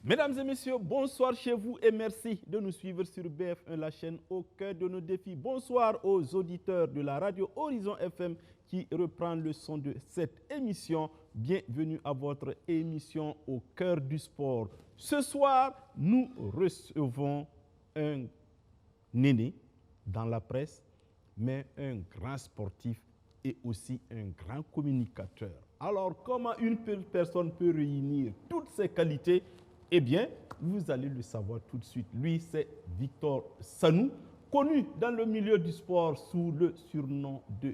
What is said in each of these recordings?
Mesdames et messieurs, bonsoir chez vous et merci de nous suivre sur BF1, la chaîne au cœur de nos défis. Bonsoir aux auditeurs de la radio Horizon FM qui reprend le son de cette émission. Bienvenue à votre émission au cœur du sport. Ce soir, nous recevons un aîné dans la presse, mais un grand sportif et aussi un grand communicateur. Alors, comment une personne peut réunir toutes ces qualités? Eh bien, vous allez le savoir tout de suite. Lui, c'est Victor Sanou, connu dans le milieu du sport sous le surnom de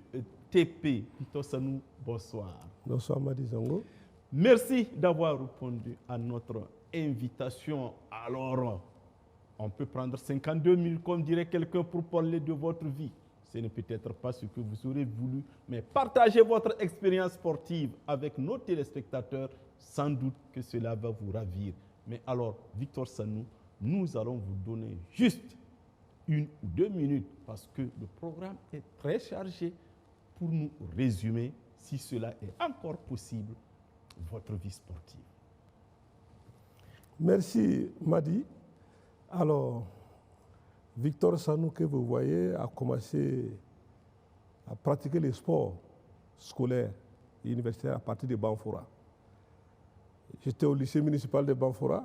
TP. Victor Sanou, bonsoir. Bonsoir, Madi Zango. Merci d'avoir répondu à notre invitation. Alors, on peut prendre 52 000, comme dirait quelqu'un, pour parler de votre vie. Ce n'est peut-être pas ce que vous aurez voulu, mais partagez votre expérience sportive avec nos téléspectateurs. Sans doute que cela va vous ravir. Mais alors, Victor Sanou, nous allons vous donner juste 1 ou 2 minutes parce que le programme est très chargé pour nous résumer, si cela est encore possible, votre vie sportive. Merci, Madi. Alors, Victor Sanou, que vous voyez, a commencé à pratiquer les sports scolaires et universitaires à partir de Banfora. J'étais au lycée municipal de Banfora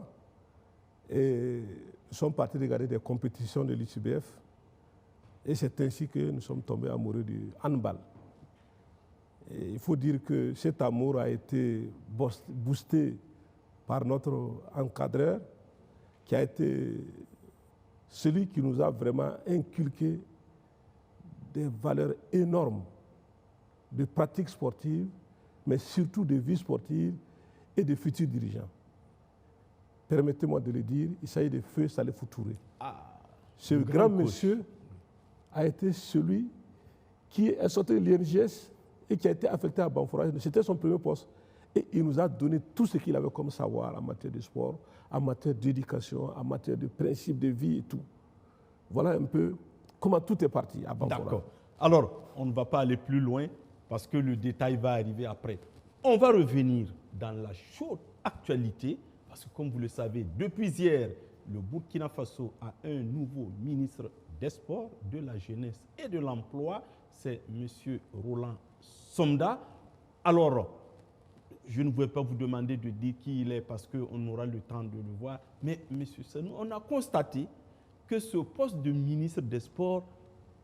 et nous sommes partis regarder des compétitions de l'UCBF. Et c'est ainsi que nous sommes tombés amoureux du handball. Et il faut dire que cet amour a été boosté par notre encadreur qui a été celui qui nous a vraiment inculqué des valeurs énormes de pratique sportive, mais surtout de vie sportive et de futurs dirigeants. Permettez-moi de le dire, il s'agit de Feu Salifou Touré. Ce grand monsieur a été celui qui est sorti de l'INGS et qui a été affecté à Banfora. C'était son premier poste. Et il nous a donné tout ce qu'il avait comme savoir en matière de sport, en matière d'éducation, en matière de principes de vie et tout. Voilà un peu comment tout est parti à Banfora. D'accord. Alors, on ne va pas aller plus loin parce que le détail va arriver après. On va revenir dans la chaude actualité parce que, comme vous le savez, depuis hier, le Burkina Faso a un nouveau ministre des Sports, de la Jeunesse et de l'Emploi. C'est M. Roland Somda. Alors, je ne vais pas vous demander de dire qui il est parce qu'on aura le temps de le voir. Mais, M. Sanou, on a constaté que ce poste de ministre des Sports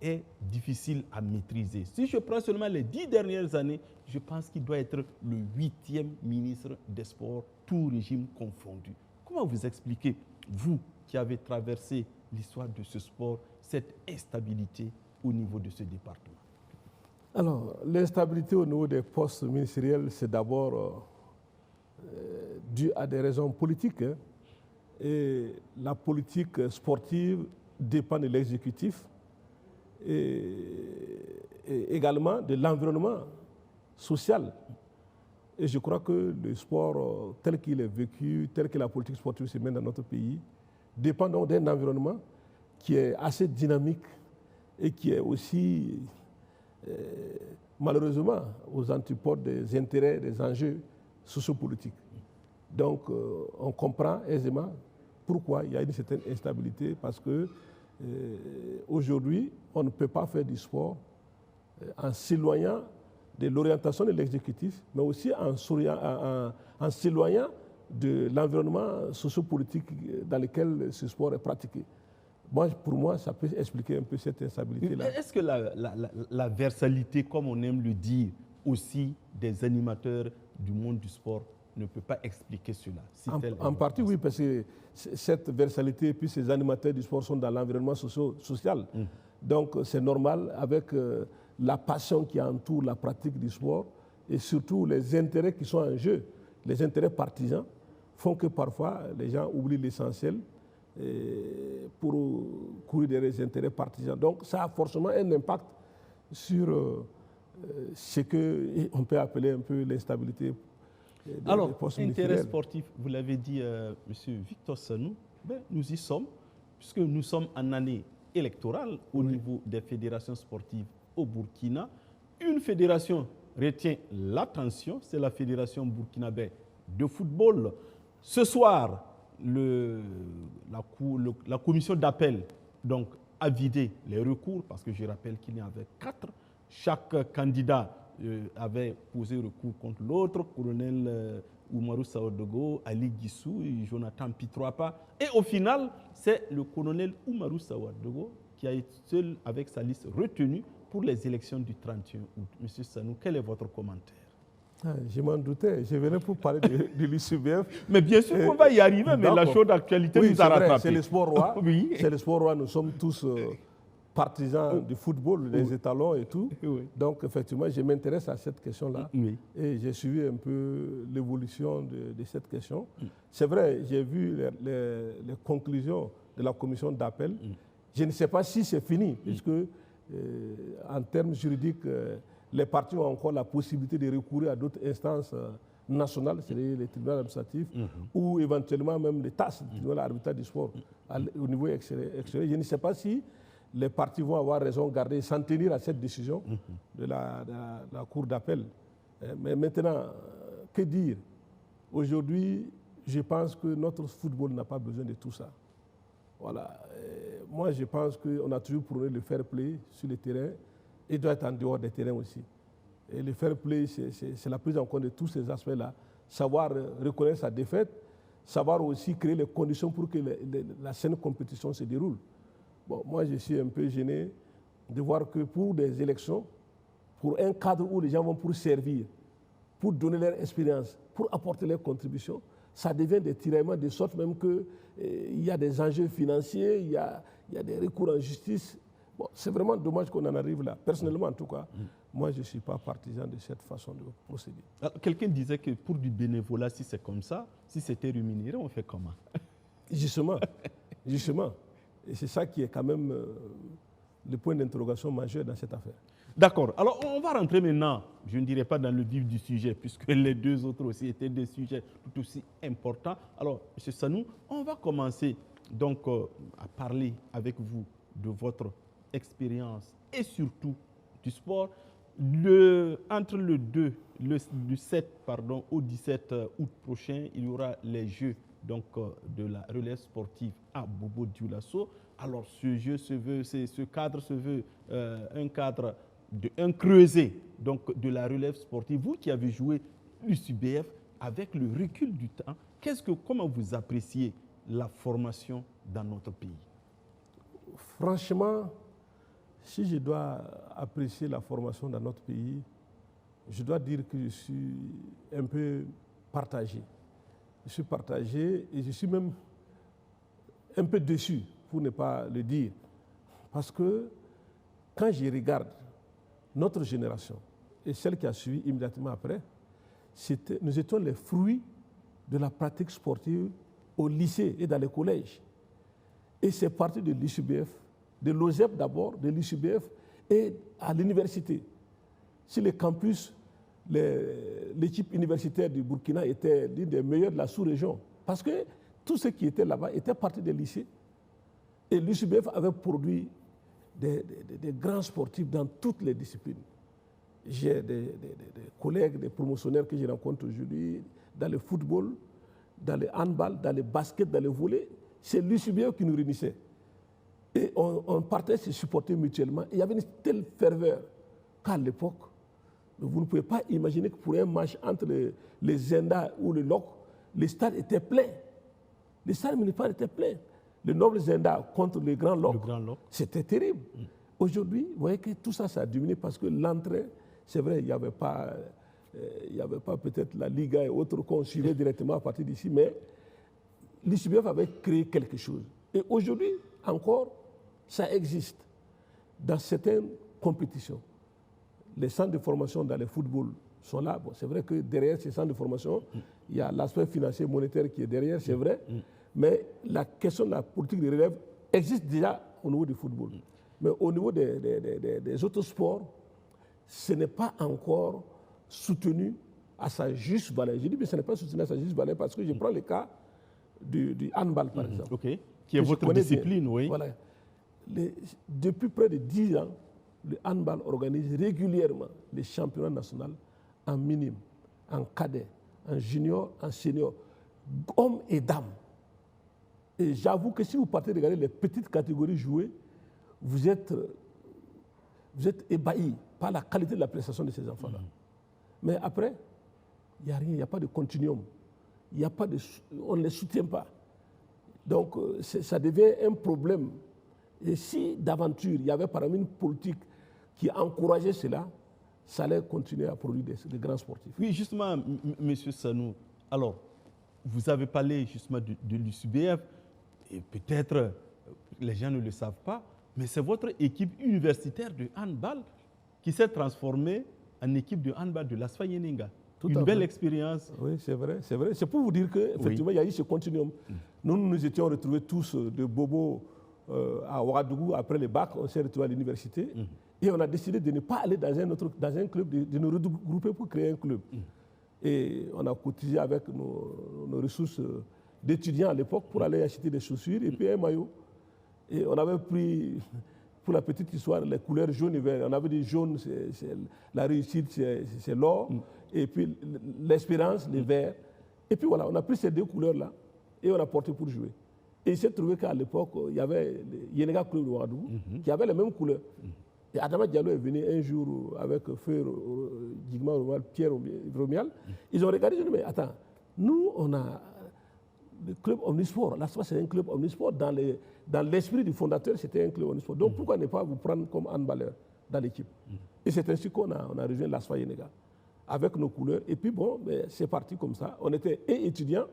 est difficile à maîtriser. Si je prends seulement les 10 dernières années, je pense qu'il doit être le 8e ministre des Sports, tout régime confondu. Comment vous expliquez, vous qui avez traversé l'histoire de ce sport, cette instabilité au niveau de ce département? Alors, l'instabilité au niveau des postes ministériels, c'est d'abord dû à des raisons politiques. Hein. Et la politique sportive dépend de l'exécutif et également de l'environnement social. Et je crois que le sport tel qu'il est vécu, tel que la politique sportive se mène dans notre pays, dépend donc d'un environnement qui est assez dynamique et qui est aussi malheureusement aux antipodes des intérêts, des enjeux sociopolitiques. Donc on comprend aisément pourquoi il y a une certaine instabilité, parce que aujourd'hui, on ne peut pas faire du sport en s'éloignant de l'orientation de l'exécutif, mais aussi en s'éloignant de l'environnement sociopolitique dans lequel ce sport est pratiqué. Pour moi, ça peut expliquer un peu cette instabilité-là. Est-ce que la versalité, comme on aime le dire, aussi des animateurs du monde du sport ne peut pas expliquer cela? En partie, oui, parce que cette versalité et puis ces animateurs du sport sont dans l'environnement social. Donc, c'est normal avec la passion qui entoure la pratique du sport et surtout les intérêts qui sont en jeu, les intérêts partisans, font que parfois les gens oublient l'essentiel pour courir des intérêts partisans. Donc, ça a forcément un impact sur ce qu'on peut appeler un peu l'instabilité. Alors, intérêt sportif, vous l'avez dit, M. Victor Sanou, nous y sommes, puisque nous sommes en année électorale au niveau des fédérations sportives au Burkina. Une fédération retient l'attention, c'est la fédération burkinabé de football. Ce soir, la commission d'appel donc, a vidé les recours, parce que je rappelle qu'il y en avait 4. Chaque candidat avait posé recours contre l'autre, colonel Oumarou Sawadogo, Ali Guissou et Jonathan Pitroapa. Et au final, c'est le colonel Oumarou Sawadogo qui a été seul avec sa liste retenue pour les élections du 31 août. Monsieur Sanou, quel est votre commentaire? Je m'en doutais, je venais pour parler de l'UCBF. Mais bien sûr qu'on va y arriver, mais la chaude actualité nous a rattrapés. C'est le sport roi. Oui. C'est le sport roi, nous sommes tous partisans du football, des étalons et tout. Oui. Donc effectivement, je m'intéresse à cette question-là. Oui. Et j'ai suivi un peu l'évolution de cette question. C'est vrai, j'ai vu les conclusions de la commission d'appel. Je ne sais pas si c'est fini, puisque en termes juridiques, les partis ont encore la possibilité de recourir à d'autres instances nationales, c'est-à-dire les tribunaux administratifs, ou éventuellement même les TAS, le tribunal arbitral du sport, au niveau extérieur. Je ne sais pas si les partis vont avoir raison de garder, s'en tenir à cette décision de la Cour d'appel. Mais maintenant, que dire? Aujourd'hui, je pense que notre football n'a pas besoin de tout ça. Voilà. Moi, je pense qu'on a toujours prôné le fair play sur le terrain et doit être en dehors des terrains aussi. Et le fair play, c'est la prise en compte de tous ces aspects-là. Savoir reconnaître sa défaite, savoir aussi créer les conditions pour que la saine compétition se déroule. Bon, moi, je suis un peu gêné de voir que pour des élections, pour un cadre où les gens vont pour servir, pour donner leur expérience, pour apporter leur contribution, ça devient des tiraillements de sorte même qu'il y a des enjeux financiers, il y a des recours en justice. Bon, c'est vraiment dommage qu'on en arrive là. Personnellement, en tout cas, moi, je ne suis pas partisan de cette façon de procéder. Quelqu'un disait que pour du bénévolat, si c'est comme ça, si c'était rémunéré, on fait comment? Justement. Et c'est ça qui est quand même le point d'interrogation majeur dans cette affaire. D'accord. Alors, on va rentrer maintenant, je ne dirais pas dans le vif du sujet, puisque les deux autres aussi étaient des sujets tout aussi importants. Alors, M. Sanou, on va commencer donc à parler avec vous de votre expérience et surtout du sport. Entre du 7 au 17 août prochain, il y aura les Jeux donc, de la relève sportive à Bobo-Dioulasso. Alors ce cadre se veut un cadre un creuset donc, de la relève sportive. Vous qui avez joué l'UCBF, avec le recul du temps, comment vous appréciez la formation dans notre pays? Franchement, si je dois apprécier la formation dans notre pays, je dois dire que je suis un peu partagé. Je suis partagé et je suis même un peu déçu, pour ne pas le dire. Parce que quand je regarde notre génération et celle qui a suivi immédiatement après, nous étions les fruits de la pratique sportive au lycée et dans les collèges. Et c'est parti de l'UCBF, de l'OSEP d'abord, de l'UCBF et à l'université. Sur les campus, l'équipe universitaire du Burkina était l'une des meilleures de la sous-région. Parce que tous ceux qui étaient là-bas étaient partis des lycées. Et l'UCBF avait produit des grands sportifs dans toutes les disciplines. J'ai des collègues, des promotionnaires que je rencontre aujourd'hui dans le football, dans le handball, dans le basket, dans le volley. C'est l'UCBF qui nous réunissait. Et on partait se supporter mutuellement. Il y avait une telle ferveur qu'à l'époque, vous ne pouvez pas imaginer que pour un match entre les Zenda ou le LOC, les stades étaient pleins. Les stades municipaux étaient pleins. Le noble Zenda contre le grand LOC, c'était terrible. Aujourd'hui, vous voyez que tout ça, ça a diminué parce que l'entrée, c'est vrai, il n'y avait pas peut-être la Liga et autres qu'on suivait directement à partir d'ici, mais l'UCBF avait créé quelque chose. Et aujourd'hui, encore, ça existe dans certaines compétitions. Les centres de formation dans le football sont là. Bon, c'est vrai que derrière ces centres de formation, il y a l'aspect financier monétaire qui est derrière, c'est vrai. Mais la question de la politique de relève existe déjà au niveau du football. Mais au niveau des autres sports, ce n'est pas encore soutenu à sa juste valeur. Je dis que ce n'est pas soutenu à sa juste valeur parce que je prends le cas du handball, par exemple. Okay. Qui est votre discipline, oui. Voilà. Depuis près de 10 ans, le handball organise régulièrement les championnats nationaux en minime, en cadet, en junior, en senior, hommes et dames. Et j'avoue que si vous partez regarder les petites catégories jouées, vous êtes ébahi par la qualité de la prestation de ces enfants-là. Mais après, il n'y a rien, il n'y a pas de continuum. On ne les soutient pas. Donc, ça devient un problème. Et si d'aventure, il y avait par exemple une politique qui encourageait cela, ça allait continuer à produire des grands sportifs. Oui, justement, M. Sanou, alors, vous avez parlé justement de l'USUBF, et peut-être les gens ne le savent pas, mais c'est votre équipe universitaire de handball qui s'est transformée en équipe de handball de l'ASFA Yeninga. Une belle expérience. Oui, c'est vrai, c'est vrai. C'est pour vous dire qu'effectivement, il y a eu ce continuum. Nous nous étions retrouvés tous de Bobo à Ouagadougou après le bac, on s'est retrouvés à l'université et on a décidé de ne pas aller dans un club, de nous regrouper pour créer un club. Et on a cotisé avec nos ressources d'étudiants à l'époque pour aller acheter des chaussures et puis un maillot. Et on avait pris, pour la petite histoire, les couleurs jaune et vert. On avait dit jaune, c'est la réussite, c'est l'or. Et puis l'espérance, les verts. Et puis voilà, on a pris ces deux couleurs-là et on a porté pour jouer. Et il s'est trouvé qu'à l'époque, il y avait le Yenega Club de Ouagadougou qui avait les mêmes couleurs. Et Adama Diallo est venu un jour avec Feu Digma Romial, Pierre Romial. Ils ont regardé, ils ont dit, mais attends, nous, on a le club omnisport. L'ASFA, c'est un club omnisport. Dans l'esprit du fondateur, c'était un club omnisport. Donc pourquoi ne pas vous prendre comme handballeur dans l'équipe? Et c'est ainsi qu'on a rejoint l'ASFA Yenega, avec nos couleurs. Et puis bon, c'est parti comme ça. On était étudiants,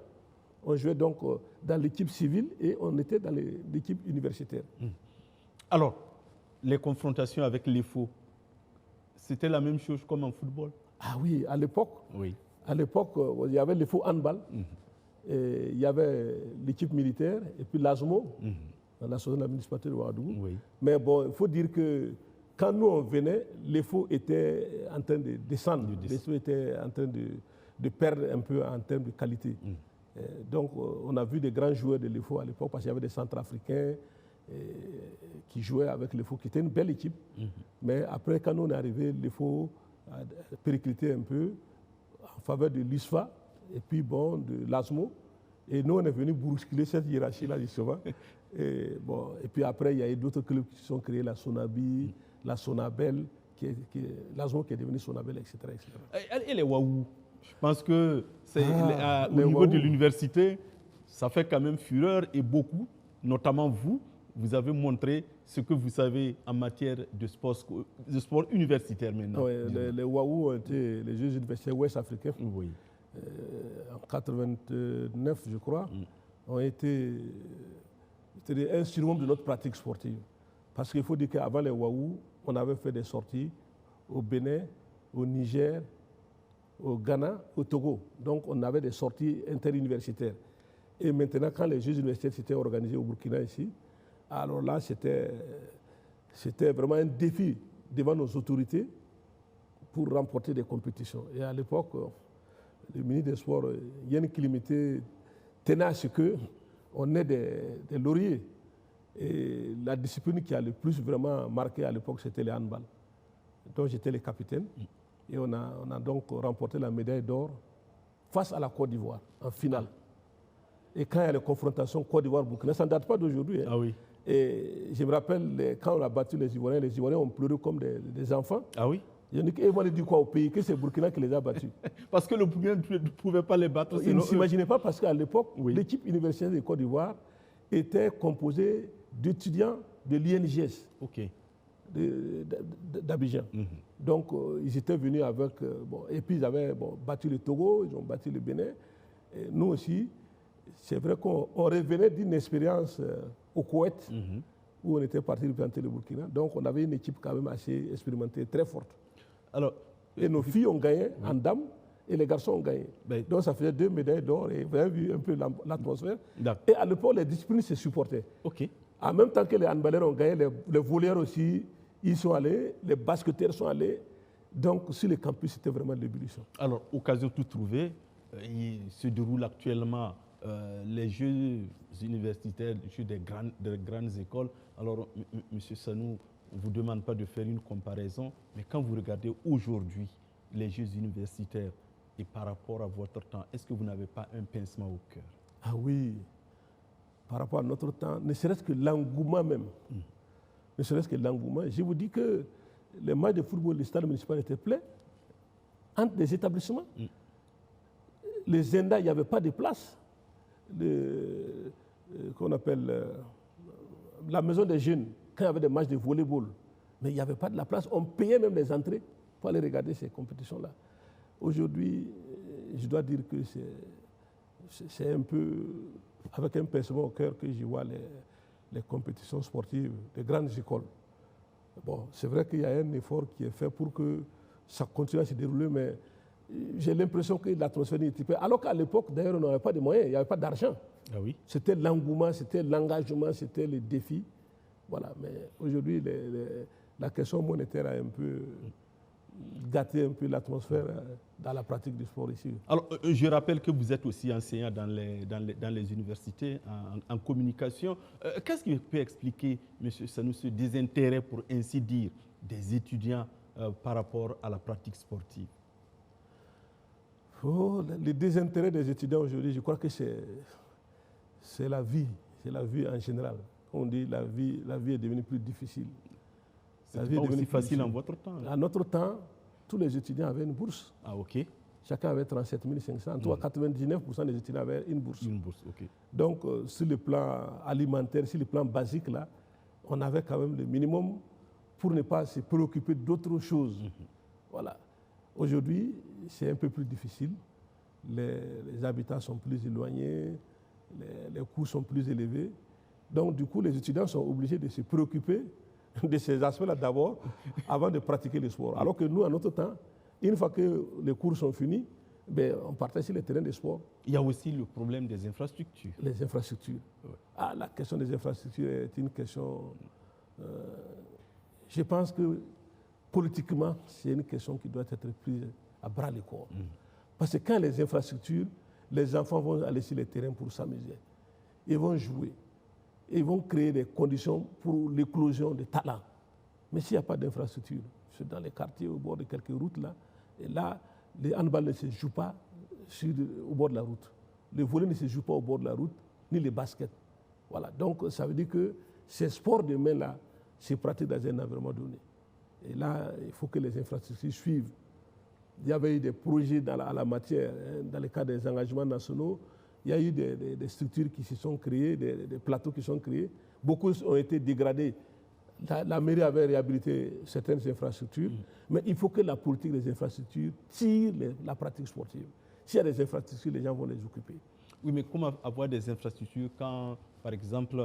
on jouait donc dans l'équipe civile et on était dans l'équipe universitaire. Alors, les confrontations avec les faux, c'était la même chose comme en football? Ah oui, à l'époque, il y avait les faux handball, et il y avait l'équipe militaire et puis l'ASMO, l'association de la municipalité de Ouagadougou. Mais bon, il faut dire que quand nous on venait, les faux étaient en train de descendre, les faux étaient en train de perdre un peu en termes de qualité. Donc on a vu des grands joueurs de l'EFO à l'époque parce qu'il y avait des Centrafricains qui jouaient avec l'EFO, qui était une belle équipe. Mais après, quand nous on est arrivé, l'EFO a périclité un peu en faveur de l'ISFA et puis bon, de l'ASMO. Et nous on est venu bousculer cette hiérarchie-là justement. Et puis après, il y a eu d'autres clubs qui se sont créés, la Sonabi, la Sonabel, l'ASMO qui est devenu Sonabel, etc. Et les Waouh? Je pense que au niveau de l'université, ça fait quand même fureur et beaucoup, notamment vous avez montré ce que vous savez en matière de sport universitaire maintenant. Oui, les Waouh ont été les Jeux universitaires ouest-africains. En 89, je crois, ont été un surnom de notre pratique sportive. Parce qu'il faut dire qu'avant les Waouh, on avait fait des sorties au Bénin, au Niger, au Ghana, au Togo. Donc on avait des sorties interuniversitaires. Et maintenant, quand les Jeux universitaires s'étaient organisés au Burkina ici, alors là, c'était vraiment un défi devant nos autorités pour remporter des compétitions. Et à l'époque, le ministre des Sports, Yann Kilimité, tenait à ce qu'on ait des lauriers. Et la discipline qui a le plus vraiment marqué à l'époque, c'était le handball. Donc j'étais le capitaine. Et on a donc remporté la médaille d'or face à la Côte d'Ivoire, en finale. Et quand il y a les confrontations Côte d'Ivoire-Burkina, ça ne date pas d'aujourd'hui. Hein. Ah oui. Et je me rappelle, quand on a battu les Ivoiriens ont pleuré comme des enfants. Ah oui. Ils m'ont dit quoi au pays? Que c'est Burkina qui les a battus. Parce que le Burkina ne pouvait pas les battre. Ils ne s'imaginaient pas parce qu'à l'époque, l'équipe universitaire de Côte d'Ivoire était composée d'étudiants de l'INGS. D'Abidjan. Donc, ils étaient venus avec... et puis, ils avaient battu le Togo, ils ont battu le Bénin. Et nous aussi, c'est vrai qu'on revenait d'une expérience au Koweït, où on était parti représenter le Burkina. Donc, on avait une équipe quand même assez expérimentée, très forte. Alors, et nos filles ont gagné en dames, et les garçons ont gagné. Donc, ça faisait 2 médailles d'or, et vous avez vu un peu l'atmosphère. Et à l'époque, les disciplines se supportaient. En même temps que les handballeurs ont gagné, les voleurs aussi, ils sont allés, les basketteurs sont allés. Donc, sur le campus, c'était vraiment l'ébullition. Alors, occasion tout trouvée, il se déroule actuellement les Jeux universitaires, les Jeux des grandes écoles. Alors, M. Sanou, on ne vous demande pas de faire une comparaison, mais quand vous regardez aujourd'hui les Jeux universitaires et par rapport à votre temps, est-ce que vous n'avez pas un pincement au cœur? Ah oui, par rapport à notre temps, ne serait-ce que l'engouement même. Ne serait-ce que l'engouement. Je vous dis que les matchs de football, les stades municipaux étaient pleins entre les établissements. Les Zenda, il n'y avait pas de place. Qu'on appelle la maison des jeunes, quand il y avait des matchs de volleyball, mais il n'y avait pas de la place. On payait même les entrées pour aller regarder ces compétitions-là. Aujourd'hui, je dois dire que c'est un peu avec un pincement au cœur que je vois les compétitions sportives des grandes écoles. Bon, c'est vrai qu'il y a un effort qui est fait pour que ça continue à se dérouler, mais j'ai l'impression que l'atmosphère est typée. Alors qu'à l'époque, d'ailleurs, on n'avait pas de moyens, il n'y avait pas d'argent. Ah oui. C'était l'engouement, c'était l'engagement, c'était les défis. Voilà, mais aujourd'hui, la question monétaire a un peu gâté un peu l'atmosphère dans la pratique du sport ici. Alors, je rappelle que vous êtes aussi enseignant dans les universités en communication. Qu'est-ce qui peut expliquer, M. Sanou, ce désintérêt, pour ainsi dire, des étudiants par rapport à la pratique sportive? Oh, le désintérêt des étudiants aujourd'hui, je crois que c'est la vie en général. On dit la vie est devenue plus difficile. C'était pas aussi facile en votre temps. À notre temps, tous les étudiants avaient une bourse. Ah, ok. Chacun avait 37 500. En tout cas, 99% des étudiants avaient une bourse. Une bourse, ok. Donc, sur le plan alimentaire, sur le plan basique, là, on avait quand même le minimum pour ne pas se préoccuper d'autres choses. Voilà. Aujourd'hui, c'est un peu plus difficile. Les habitats sont plus éloignés, les coûts sont plus élevés. Donc, du coup, les étudiants sont obligés de se préoccuper de ces aspects-là d'abord, avant de pratiquer le sport. Alors que nous, à notre temps, une fois que les cours sont finis, ben, on partait sur les terrains de sport. Il y a aussi le problème des infrastructures. Les infrastructures. Ouais. Ah, la question des infrastructures est une question... je pense que politiquement, c'est une question qui doit être prise à bras le corps. Parce que quand les infrastructures, les enfants vont aller sur les terrains pour s'amuser. Ils vont jouer. Ils vont créer des conditions pour l'éclosion des talents. Mais s'il n'y a pas d'infrastructure, c'est dans les quartiers, au bord de quelques routes, là, et là, les handball ne se jouent pas au bord de la route. Le volley ne se joue pas au bord de la route, ni les baskets. Voilà. Donc, ça veut dire que ces sports de main-là se pratiquent dans un environnement donné. Et là, il faut que les infrastructures suivent. Il y avait eu des projets à la matière, hein, dans le cadre des engagements nationaux. Il y a eu des structures qui se sont créées, des plateaux qui sont créés. Beaucoup ont été dégradés. La mairie avait réhabilité certaines infrastructures, mais il faut que la politique des infrastructures tire la pratique sportive. S'il y a des infrastructures, les gens vont les occuper. Oui, mais comment avoir des infrastructures quand, par exemple,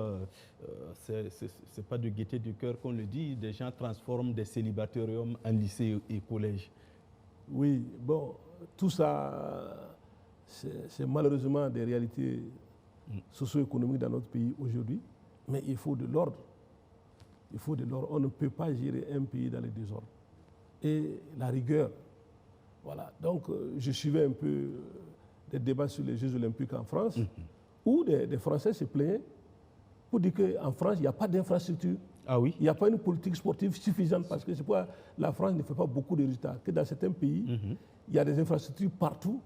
c'est pas de gaieté du cœur qu'on le dit, des gens transforment des célibatariums en lycées et collèges? Oui, bon, tout ça, c'est malheureusement des réalités socio-économiques dans notre pays aujourd'hui, mais il faut de l'ordre. Il faut de l'ordre. On ne peut pas gérer un pays dans le désordre. Et la rigueur. Voilà. Donc, je suivais un peu des débats sur les Jeux Olympiques en France, où des Français se plaignaient pour dire qu'en France, il n'y a pas d'infrastructure. Ah oui? Il n'y a pas une politique sportive suffisante parce que c'est pourquoi la France ne fait pas beaucoup de résultats. Que dans certains pays, il y a des infrastructures partout.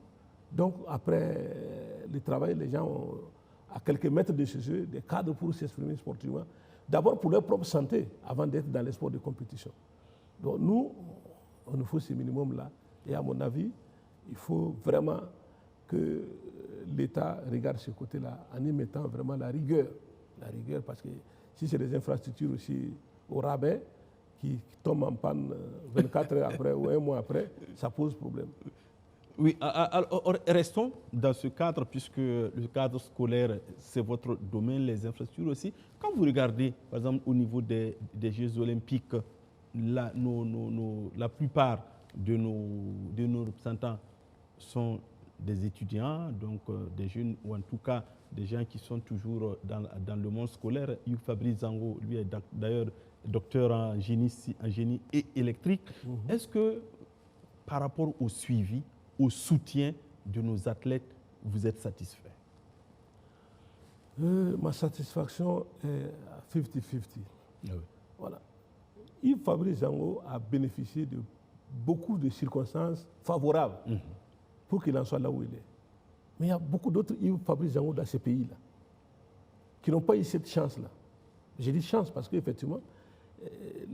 Donc, après le travail, les gens ont, à quelques mètres de chez eux, des cadres pour s'exprimer sportivement. D'abord pour leur propre santé, avant d'être dans les sports de compétition. Donc, nous, on nous faut ce minimum-là. Et à mon avis, il faut vraiment que l'État regarde ce côté-là en y mettant vraiment la rigueur. La rigueur, parce que si c'est des infrastructures aussi au rabais, qui tombent en panne 24 heures après ou un mois après, ça pose problème. Oui, alors restons dans ce cadre, puisque le cadre scolaire, c'est votre domaine, les infrastructures aussi. Quand vous regardez, par exemple, au niveau des Jeux Olympiques, la plupart de nos représentants sont des étudiants, donc des jeunes, ou en tout cas des gens qui sont toujours dans le monde scolaire. Hugues Fabrice Zango, lui, est d'ailleurs docteur en génie et électrique. Est-ce que, par rapport au suivi, au soutien de nos athlètes, vous êtes satisfait? Ma satisfaction est à 50-50. Ah oui. Voilà. Yves Fabrice Zango a bénéficié de beaucoup de circonstances favorables pour qu'il en soit là où il est. Mais il y a beaucoup d'autres Yves Fabrice Zango dans ces pays-là. qui n'ont pas eu cette chance-là. J'ai dit chance parce qu'effectivement,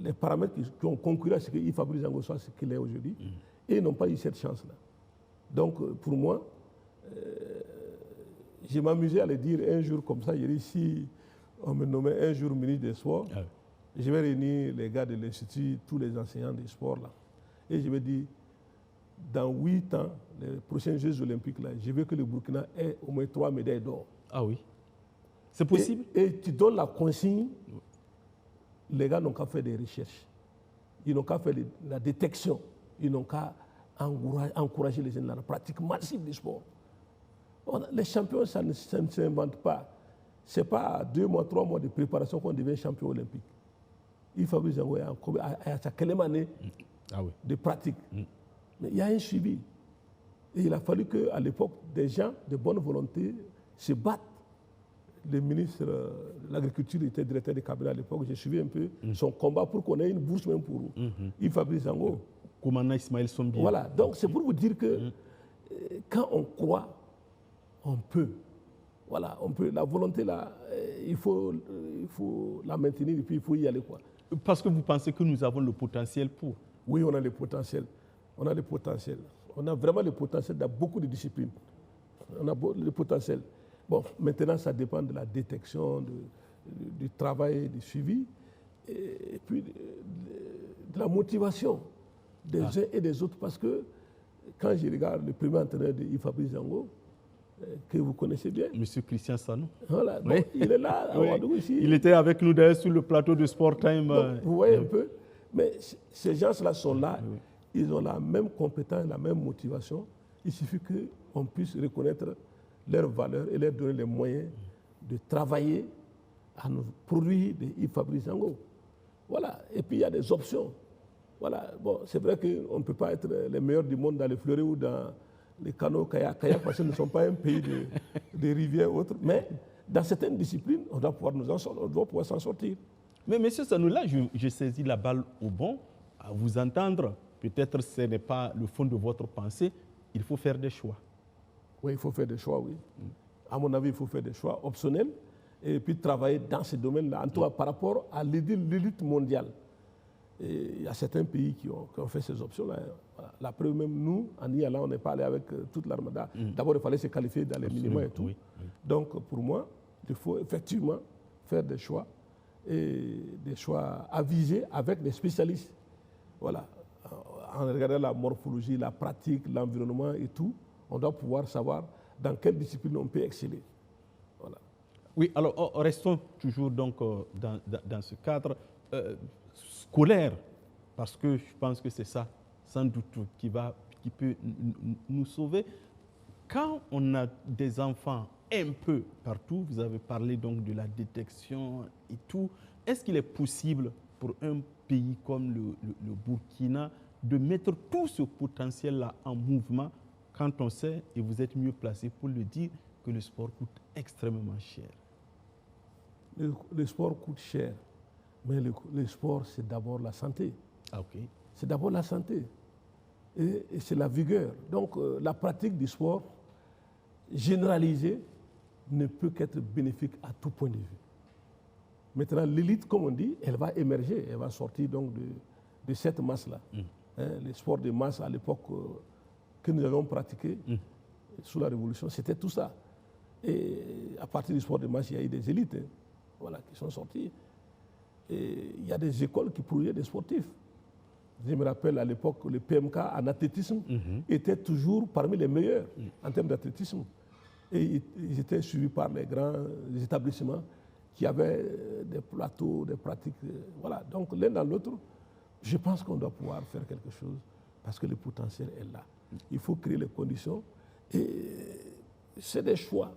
les paramètres qui ont conclu à ce que Fabrice Zango soit ce qu'il est aujourd'hui, et ils n'ont pas eu cette chance-là. Donc, pour moi, je m'amusais à le dire un jour comme ça. J'ai dit, si on me nommait un jour ministre des Sports, je vais réunir les gars de l'Institut, tous les enseignants des sports là. Et je vais dire, dans 8 ans, les prochains Jeux Olympiques là, je veux que le Burkina ait au moins 3 médailles d'or. Ah oui. C'est possible? Et tu donnes la consigne, les gars n'ont qu'à faire des recherches. Ils n'ont qu'à faire la détection. Ils n'ont qu'à encourager les jeunes dans la pratique massive du sport. Les champions, ça ne s'invente pas. Ce n'est pas 2 mois, 3 mois de préparation qu'on devient champion olympique. Il faut que à quelle année de pratique. Mais il y a un suivi. Et il a fallu qu'à l'époque, des gens de bonne volonté se battent. Le ministre de l'Agriculture était directeur de cabinet à l'époque. J'ai suivi un peu son combat pour qu'on ait une bourse même pour il Fabrice Zango. Commandant Ismaël Sombier. Voilà, donc c'est pour vous dire que quand on croit, on peut. Voilà, on peut. La volonté là, il faut la maintenir et puis il faut y aller quoi. Parce que vous pensez que nous avons le potentiel pour? Oui, on a le potentiel. On a le potentiel. On a vraiment le potentiel dans beaucoup de disciplines. On a le potentiel. Bon, maintenant, ça dépend de la détection, du travail, du suivi, et puis de la motivation des uns et des autres. Parce que quand je regarde le premier entraîneur de Fabrice Zango, que vous connaissez bien. Monsieur Christian Sanou. Voilà, donc, il est là. Oui. Il était avec nous d'ailleurs sur le plateau de Sport Time. Donc, vous voyez un peu. Mais ces gens-là sont là. Ils ont la même compétence, la même motivation. Il suffit qu'on puisse reconnaître leurs valeurs et leur donner les moyens de travailler à nos produits de Fabrice Zango. Voilà. Et puis il y a des options. Voilà. Bon, c'est vrai qu'on ne peut pas être les meilleurs du monde dans les fleurets ou dans les canaux kayak parce que nous ne sommes pas un pays de rivières ou autres. Mais dans certaines disciplines, on doit pouvoir s'en sortir. Mais monsieur Sanou, là, je saisis la balle au bon. À vous entendre, peut-être ce n'est pas le fond de votre pensée. Il faut faire des choix. Oui, il faut faire des choix, oui. À mon avis, il faut faire des choix optionnels et puis travailler dans ces domaines-là, en tout cas par rapport à l'élite mondiale. Et il y a certains pays qui ont fait ces options-là. Voilà. La preuve, même nous, en y allant, on n'est pas allé avec toute l'armada. D'abord, il fallait se qualifier dans les minima et tout. Oui. Donc, pour moi, il faut effectivement faire des choix, et des choix avisés avec des spécialistes. Voilà. En regardant la morphologie, la pratique, l'environnement et tout, on doit pouvoir savoir dans quelle discipline on peut exceller. Voilà. Oui, alors restons toujours donc dans ce cadre scolaire, parce que je pense que c'est ça, sans doute, qui peut nous sauver. Quand on a des enfants un peu partout, vous avez parlé donc de la détection et tout, est-ce qu'il est possible pour un pays comme le Burkina de mettre tout ce potentiel-là en mouvement quand on sait, et vous êtes mieux placé pour le dire, que le sport coûte extrêmement cher? Le sport coûte cher, mais le sport, c'est d'abord la santé. Ah, ok. C'est d'abord la santé. Et c'est la vigueur. Donc, la pratique du sport généralisée ne peut qu'être bénéfique à tout point de vue. Maintenant, l'élite, comme on dit, elle va émerger, elle va sortir donc de cette masse-là. Les sports de masse à l'époque que nous avions pratiqué sous la Révolution, c'était tout ça. Et à partir du sport de masse, il y a eu des élites voilà, qui sont sorties. Et il y a des écoles qui produisaient des sportifs. Je me rappelle à l'époque, le PMK en athlétisme était toujours parmi les meilleurs en termes d'athlétisme. Et ils étaient suivis par les grands établissements qui avaient des plateaux, des pratiques. Voilà. Donc l'un dans l'autre, je pense qu'on doit pouvoir faire quelque chose parce que le potentiel est là. Il faut créer les conditions et c'est des choix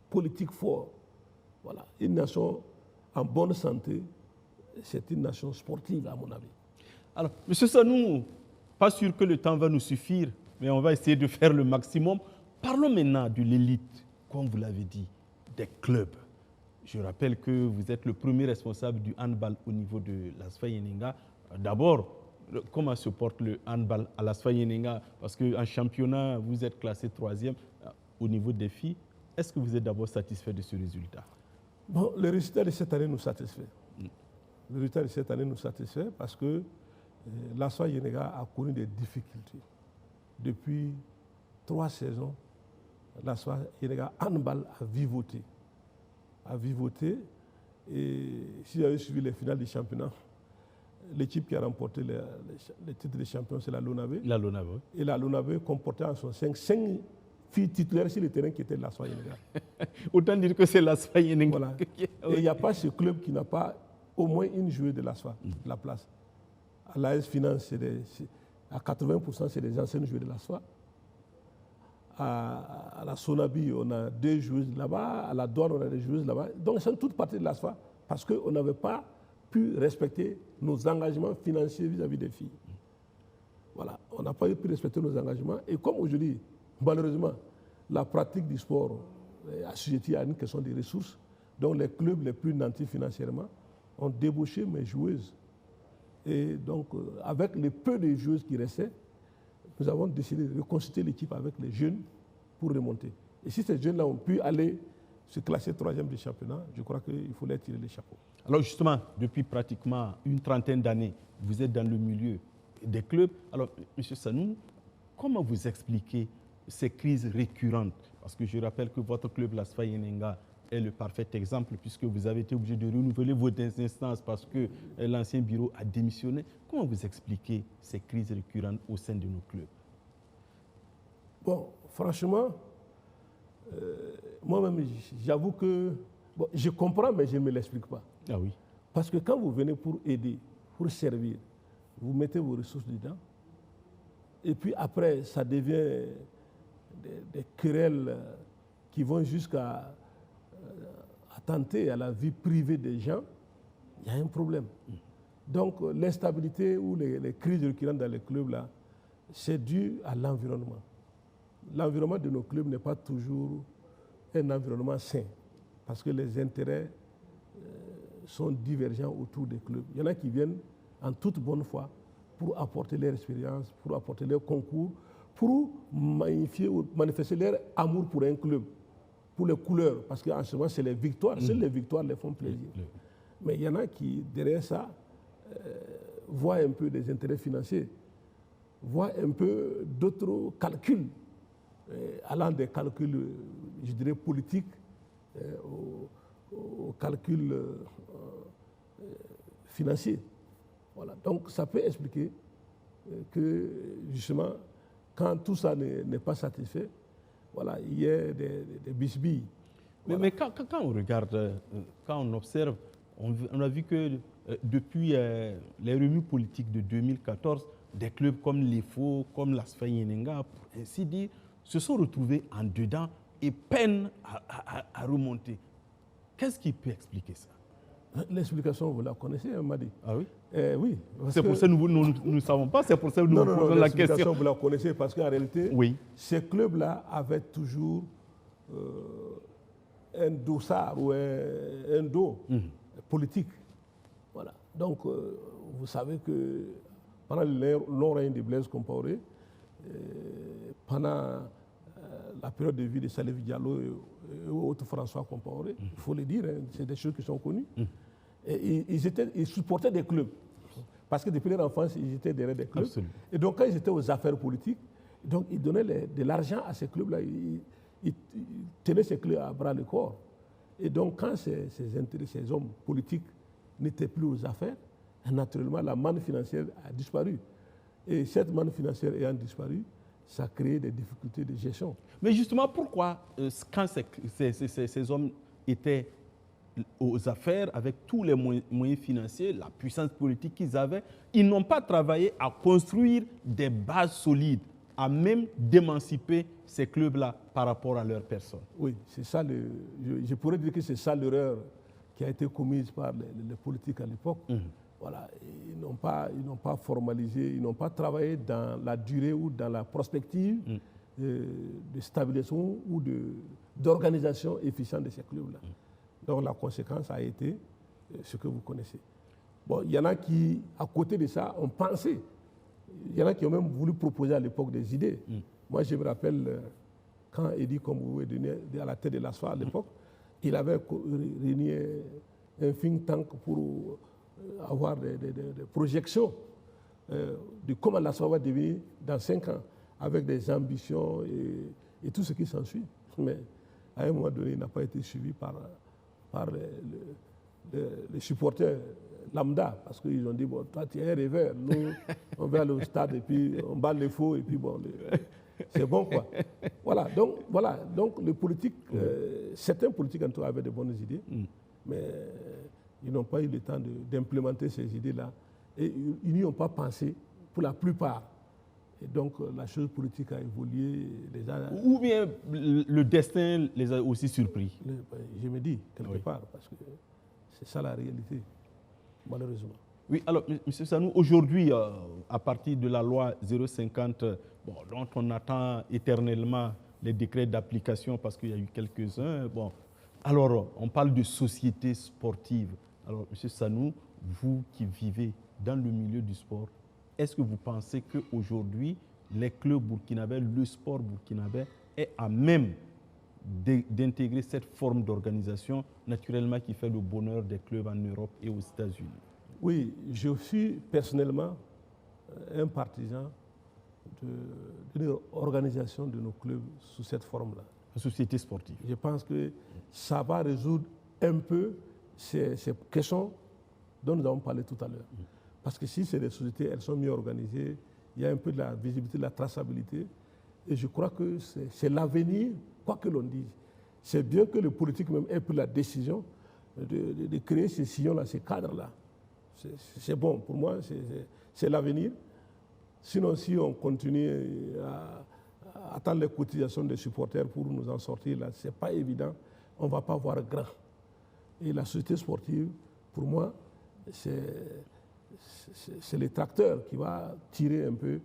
politiques forts. Voilà. Une nation en bonne santé, c'est une nation sportive à mon avis. Alors, M. Sanou, pas sûr que le temps va nous suffire, mais on va essayer de faire le maximum. Parlons maintenant de l'élite, comme vous l'avez dit, des clubs. Je rappelle que vous êtes le premier responsable du handball au niveau de l'ASFA Yenenga. D'abord, comment se porte le handball à l'ASFA Yenenga? Parce qu'en championnat, vous êtes classé 3e au niveau des filles. Est-ce que vous êtes d'abord satisfait de ce résultat? Bon, le résultat de cette année nous satisfait. Le résultat de cette année nous satisfait parce que l'ASFA Yenega a connu des difficultés. Depuis 3 saisons, l'ASFA Yenega Handball a vivoté. Et si vous avez suivi les finales du championnat, l'équipe qui a remporté le titre de champion, c'est la Lonavé. La Lonavé. Et la Lonavé comportait en son 5 filles titulaires sur le terrain qui étaient de l'ASFA Yenega. Autant dire que c'est l'ASFA Yenega. Voilà. Et il n'y a pas ce club qui n'a pas au moins une joueuse de l'ASFA, la place. À l'AS Finance, à 80%, c'est des anciennes joueuses de l'ASFA. À la Sonabi, on a 2 joueuses là-bas. À la Douane, on a des joueuses là-bas. Donc, elles sont toutes parties de l'ASFA parce qu'on n'avait pas pu respecter nos engagements financiers vis-à-vis des filles. Voilà, on n'a pas pu respecter nos engagements. Et comme aujourd'hui, malheureusement, la pratique du sport est assujettie à une question des ressources, donc les clubs les plus nantis financièrement ont débauché mes joueuses. Et donc, avec le peu de joueuses qui restaient, nous avons décidé de reconstituer l'équipe avec les jeunes pour remonter. Et si ces jeunes-là ont pu aller se classer 3e du championnat, je crois qu'il faut leur tirer les chapeaux. Alors justement, depuis pratiquement une trentaine d'années, vous êtes dans le milieu des clubs. Alors, M. Sanou, comment vous expliquez ces crises récurrentes? Parce que je rappelle que votre club, l'ASFA Yenega, est le parfait exemple puisque vous avez été obligé de renouveler vos instances parce que l'ancien bureau a démissionné. Comment vous expliquez ces crises récurrentes au sein de nos clubs? Bon, franchement, moi-même, j'avoue que je comprends, mais je ne me l'explique pas. Ah oui. Parce que quand vous venez pour aider, pour servir, vous mettez vos ressources dedans, et puis après, ça devient des querelles qui vont jusqu'à attenter à la vie privée des gens, il y a un problème. Donc, l'instabilité ou les crises récurrentes dans les clubs, là, c'est dû à l'environnement. L'environnement de nos clubs n'est pas toujours un environnement sain, parce que les intérêts sont divergents autour des clubs. Il y en a qui viennent en toute bonne foi pour apporter leur expérience, pour apporter leur concours, pour magnifier ou manifester leur amour pour un club, pour les couleurs, parce qu'en ce moment, c'est les victoires. Seules les victoires les font plaisir. Mais il y en a qui, derrière ça, voient un peu des intérêts financiers, voient un peu d'autres calculs, allant des calculs, je dirais, politiques, aux calculs financiers. Voilà. Donc, ça peut expliquer que, justement, quand tout ça n'est pas satisfait, voilà, il y a des bisbilles. Voilà. Mais quand on regarde, quand on observe, on a vu que depuis les remous politiques de 2014, des clubs comme l'EFO, comme l'ASFA Yenega, pour ainsi dire, se sont retrouvés en dedans et peinent à remonter. Qu'est-ce qui peut expliquer ça? L'explication, vous la connaissez, Madi. Ah oui? Oui. C'est pour ça que nous ne savons pas, c'est pour ça que nous posons la question. L'explication, vous la connaissez parce qu'en réalité, oui, ces clubs-là avaient toujours un dossard ou un dos politique. Voilà. Donc, vous savez que pendant le long règne de Blaise Compaoré, pendant la période de vie de Salif Diallo et autres François Compaoré, il faut le dire, hein, c'est des choses qui sont connues. Et ils supportaient des clubs. Parce que depuis leur enfance, ils étaient derrière des clubs. Absolument. Et donc, quand ils étaient aux affaires politiques, donc ils donnaient de l'argent à ces clubs-là. Ils tenaient ces clubs à bras le corps. Et donc, quand ces hommes politiques n'étaient plus aux affaires, naturellement, la manne financière a disparu. Et cette manne financière ayant disparu, ça a créé des difficultés de gestion. Mais justement, pourquoi, quand ces hommes étaient aux affaires, avec tous les moyens financiers, la puissance politique qu'ils avaient, ils n'ont pas travaillé à construire des bases solides, à même d'émanciper ces clubs-là par rapport à leur personne? Oui, c'est ça. Je pourrais dire que c'est ça l'erreur qui a été commise par les politiques à l'époque. Voilà, ils n'ont pas formalisé, ils n'ont pas travaillé dans la durée ou dans la prospective de stabilisation ou d'organisation efficiente de ces clubs-là. Donc la conséquence a été ce que vous connaissez. Bon, il y en a qui, à côté de ça, ont pensé. Il y en a qui ont même voulu proposer à l'époque des idées. Moi, je me rappelle quand Eddy Kombouou est devenu à la tête de l'ASFA à l'époque, il avait réuni un think tank pour avoir des projections de comment l'ASFA va devenir dans 5 ans, avec des ambitions et tout ce qui s'ensuit. Mais à un moment donné, il n'a pas été suivi par les supporters lambda, parce qu'ils ont dit, bon, toi tu es un rêveur, nous on va aller au stade et puis on bat les faux et puis bon, c'est bon quoi. Voilà, donc les politiques, certains politiques en tout cas avaient de bonnes idées, mais ils n'ont pas eu le temps d'implémenter ces idées-là et ils n'y ont pas pensé pour la plupart. Et donc la chose politique a évolué. Ou bien le destin les a aussi surpris. Je me dis, quelque part, parce que c'est ça la réalité, malheureusement. Oui, alors, M. Sanou, aujourd'hui, à partir de la loi 050, dont on attend éternellement les décrets d'application parce qu'il y a eu quelques-uns, alors on parle de société sportive. Alors, M. Sanou, vous qui vivez dans le milieu du sport, est-ce que vous pensez qu'aujourd'hui, les clubs burkinabés, le sport burkinabé est à même d'intégrer cette forme d'organisation, naturellement, qui fait le bonheur des clubs en Europe et aux États-Unis? Oui, je suis personnellement un partisan de l'organisation de nos clubs sous cette forme-là. La société sportive. Je pense que ça va résoudre un peu ces questions dont nous avons parlé tout à l'heure. Parce que si c'est des sociétés, elles sont mieux organisées, il y a un peu de la visibilité, de la traçabilité. Et je crois que c'est l'avenir, quoi que l'on dise. C'est bien que le politique même ait pris la décision de créer ces sillons-là, ces cadres-là. C'est bon, pour moi, c'est l'avenir. Sinon, si on continue à attendre les cotisations des supporters pour nous en sortir, là, ce n'est pas évident. On ne va pas voir grand. Et la société sportive, pour moi, c'est le tracteur qui va tirer un peu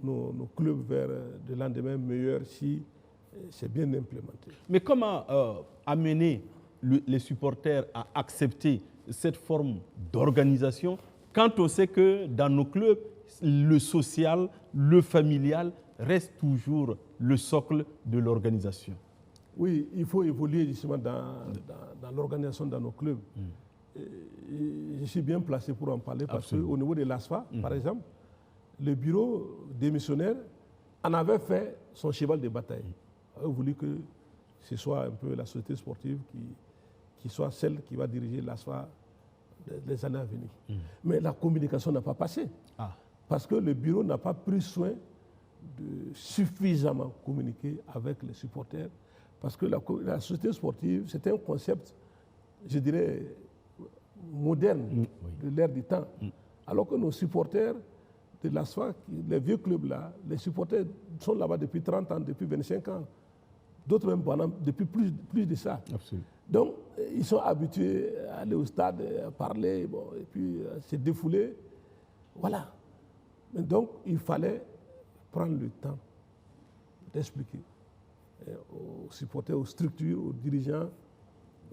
nos clubs vers de lendemain meilleur si c'est bien implémenté. Mais comment amener les supporters à accepter cette forme d'organisation quand on sait que dans nos clubs, le social, le familial reste toujours le socle de l'organisation? Oui, il faut évoluer justement dans l'organisation dans nos clubs. Je suis bien placé pour en parler parce qu'au niveau de l'ASFA, par exemple, le bureau démissionnaire en avait fait son cheval de bataille. Il a voulu que ce soit un peu la société sportive qui soit celle qui va diriger l'ASFA les années à venir. Mais la communication n'a pas passé. Parce que le bureau n'a pas pris soin de suffisamment communiquer avec les supporters. Parce que la société sportive, c'est un concept, je dirais, moderne, de l'ère du temps. Alors que nos supporters de l'ASFA, les vieux clubs-là, les supporters sont là-bas depuis 30 ans, depuis 25 ans. D'autres même depuis plus de ça. Absolument. Donc, ils sont habitués à aller au stade, à parler, et puis à se défouler. Voilà. Donc, il fallait prendre le temps d'expliquer aux supporters, aux structures, aux dirigeants,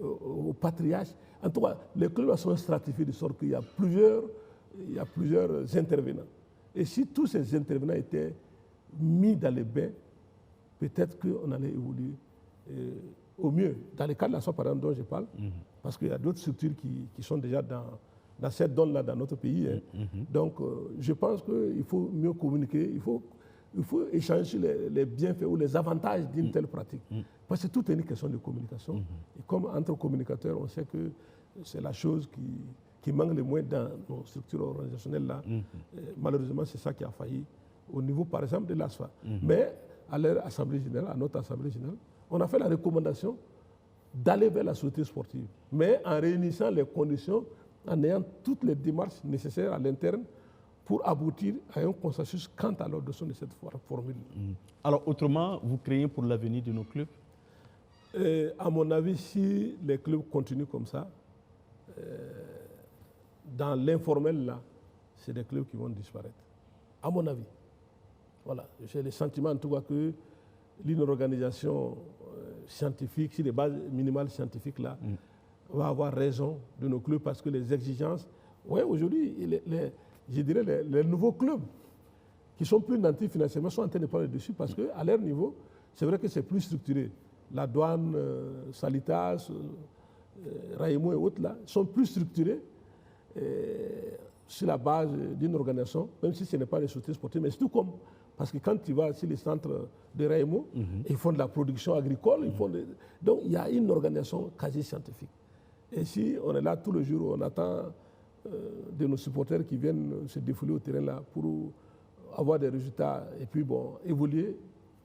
aux patriarches. En tout cas, les clubs sont stratifiés de sorte qu'il y a plusieurs intervenants. Et si tous ces intervenants étaient mis dans les bains, peut-être qu'on allait évoluer au mieux. Dans le cas de la SOA, par exemple, dont je parle, parce qu'il y a d'autres structures qui sont déjà dans cette donne-là dans notre pays. Donc, je pense qu'il faut mieux communiquer, il faut échanger les bienfaits ou les avantages d'une telle pratique. Parce que tout est une question de communication. Et comme entre communicateurs, on sait que c'est la chose qui manque le moins dans nos structures organisationnelles-là. Malheureusement, c'est ça qui a failli au niveau, par exemple, de l'ASFA. Mais à leur Assemblée générale, à notre Assemblée générale, on a fait la recommandation d'aller vers la société sportive, mais en réunissant les conditions, en ayant toutes les démarches nécessaires à l'interne pour aboutir à un consensus quant à l'adoption de cette formule. Alors, autrement, vous craignez pour l'avenir de nos clubs? À mon avis, si les clubs continuent comme ça, dans l'informel, là, c'est des clubs qui vont disparaître. À mon avis. Voilà. J'ai le sentiment, en tout cas, que l'une organisation scientifique, si les bases minimales scientifiques, là, va avoir raison de nos clubs parce que les exigences... Oui, aujourd'hui, je dirais les nouveaux clubs qui sont plus nantis financièrement sont en train de parler dessus parce qu'à leur niveau, c'est vrai que c'est plus structuré. la douane, Salitas, Raimo et autres, là, sont plus structurés sur la base d'une organisation, même si ce n'est pas les sociétés sportives, mais c'est tout comme. Parce que quand tu vas sur les centres de Raimo, ils font de la production agricole, donc il y a une organisation quasi scientifique. Et si on est là tout le jour, on attend de nos supporters qui viennent se défouler au terrain là pour avoir des résultats et puis bon, évoluer,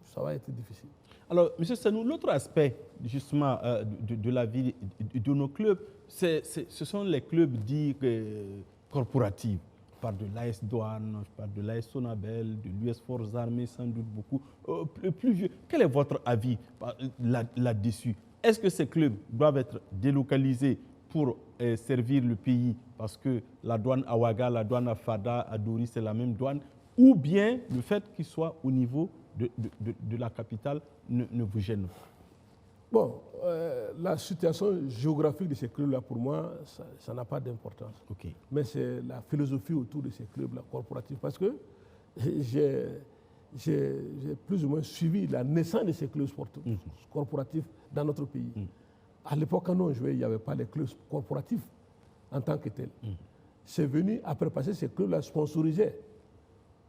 ça va être difficile. Alors, M. Sanou, l'autre aspect justement de la vie de nos clubs, ce sont les clubs dits corporatifs. Je parle de l'AS Douane, je parle de l'AS Sonabel, de l'US Forces Armées, sans doute beaucoup. Plus vieux. Quel est votre avis là-dessus? Est-ce que ces clubs doivent être délocalisés pour servir le pays parce que la douane à Ouaga, la douane à Fada, à Dori, c'est la même douane, ou bien le fait qu'ils soient au niveau de la capitale ne vous gêne pas? Bon, la situation géographique de ces clubs-là, pour moi, ça n'a pas d'importance. Okay. Mais c'est la philosophie autour de ces clubs-là corporatifs. Parce que j'ai plus ou moins suivi la naissance de ces clubs sportifs corporatifs dans notre pays. À l'époque, quand on jouait, il n'y avait pas les clubs corporatifs en tant que tels. C'est venu après passer, ces clubs-là sponsorisaient,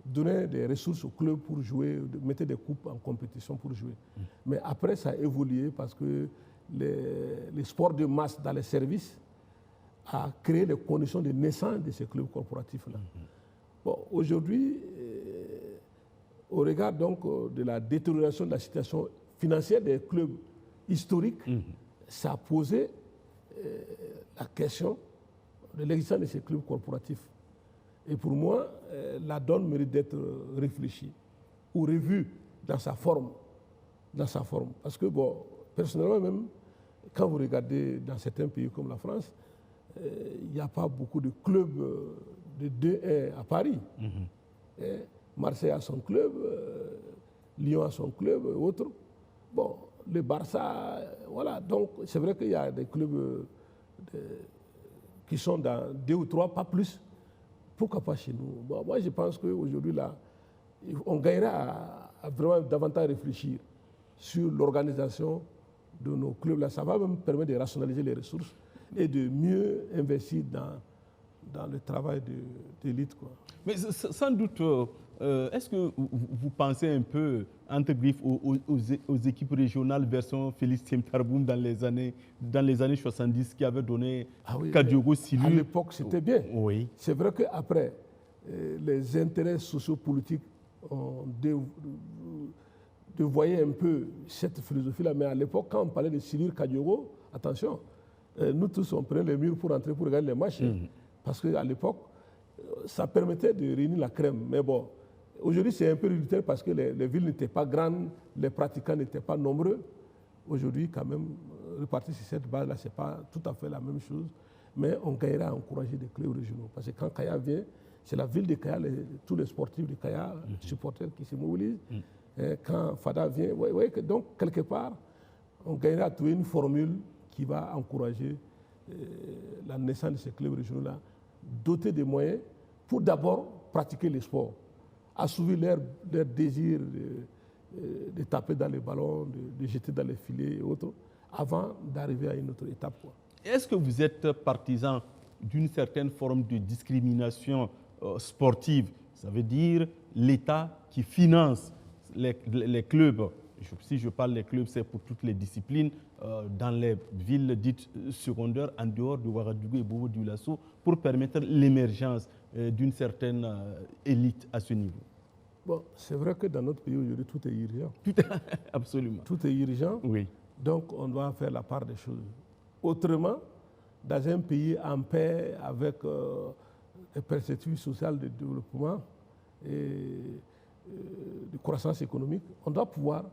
donnaient des ressources aux clubs pour jouer, mettaient des coupes en compétition pour jouer. Mais après, ça a évolué parce que les sports de masse dans les services a créé les conditions de naissance de ces clubs corporatifs-là. Bon, aujourd'hui, au regard donc de la détérioration de la situation financière des clubs historiques, ça a posé la question de l'existence de ces clubs corporatifs. Et pour moi, la donne mérite d'être réfléchie ou revue dans sa forme. Parce que, bon, personnellement même, quand vous regardez dans certains pays comme la France, il n'y a pas beaucoup de clubs de 2-1 à Paris. Marseille a son club, Lyon a son club, et autres. Bon, le Barça, voilà. Donc, c'est vrai qu'il y a des clubs qui sont dans 2 ou 3, pas plus. Pourquoi pas chez nous? Bon, moi, je pense qu'aujourd'hui, là, on gagnera à vraiment davantage réfléchir sur l'organisation de nos clubs. Là, ça va même permettre de rationaliser les ressources et de mieux investir dans le travail de l'élite. Mais sans doute, est-ce que vous pensez un peu, entre griffes, aux équipes régionales version Félix Tiem-Tarboum dans les années 70 qui avaient donné Kadiogo Silu? À l'époque, c'était bien. Oui. C'est vrai qu'après, les intérêts sociopolitiques ont dévoyé un peu cette philosophie-là. Mais à l'époque, quand on parlait de Silu Kadiogo, attention, nous tous, on prenait les murs pour entrer pour regarder les matchs. Parce qu'à l'époque, ça permettait de réunir la crème. Mais bon, aujourd'hui, c'est un peu ridicule parce que les villes n'étaient pas grandes, les pratiquants n'étaient pas nombreux. Aujourd'hui, quand même, repartir sur cette base-là, ce n'est pas tout à fait la même chose. Mais on gagnera à encourager des clubs régionaux. Parce que quand Kaya vient, c'est la ville de Kaya, tous les sportifs de Kaya, supporters qui se mobilisent. Quand Fada vient, donc quelque part, on gagnera à trouver une formule qui va encourager la naissance de ces clubs régionaux-là, dotés de moyens pour d'abord pratiquer les sports, assouvir leur désir de taper dans les ballons, de jeter dans les filets et autres, avant d'arriver à une autre étape. Est-ce que vous êtes partisan d'une certaine forme de discrimination sportive? Ça veut dire l'État qui finance les clubs. Si je parle des clubs, c'est pour toutes les disciplines, dans les villes dites secondaires, en dehors de Ouagadougou et Bobo-Dioulasso, pour permettre l'émergence d'une certaine élite à ce niveau. Bon, c'est vrai que dans notre pays aujourd'hui, tout est urgent. Absolument. Tout est urgent. Oui. Donc, on doit faire la part des choses. Autrement, dans un pays en paix, avec des perspectives sociales de développement et de croissance économique, on doit pouvoir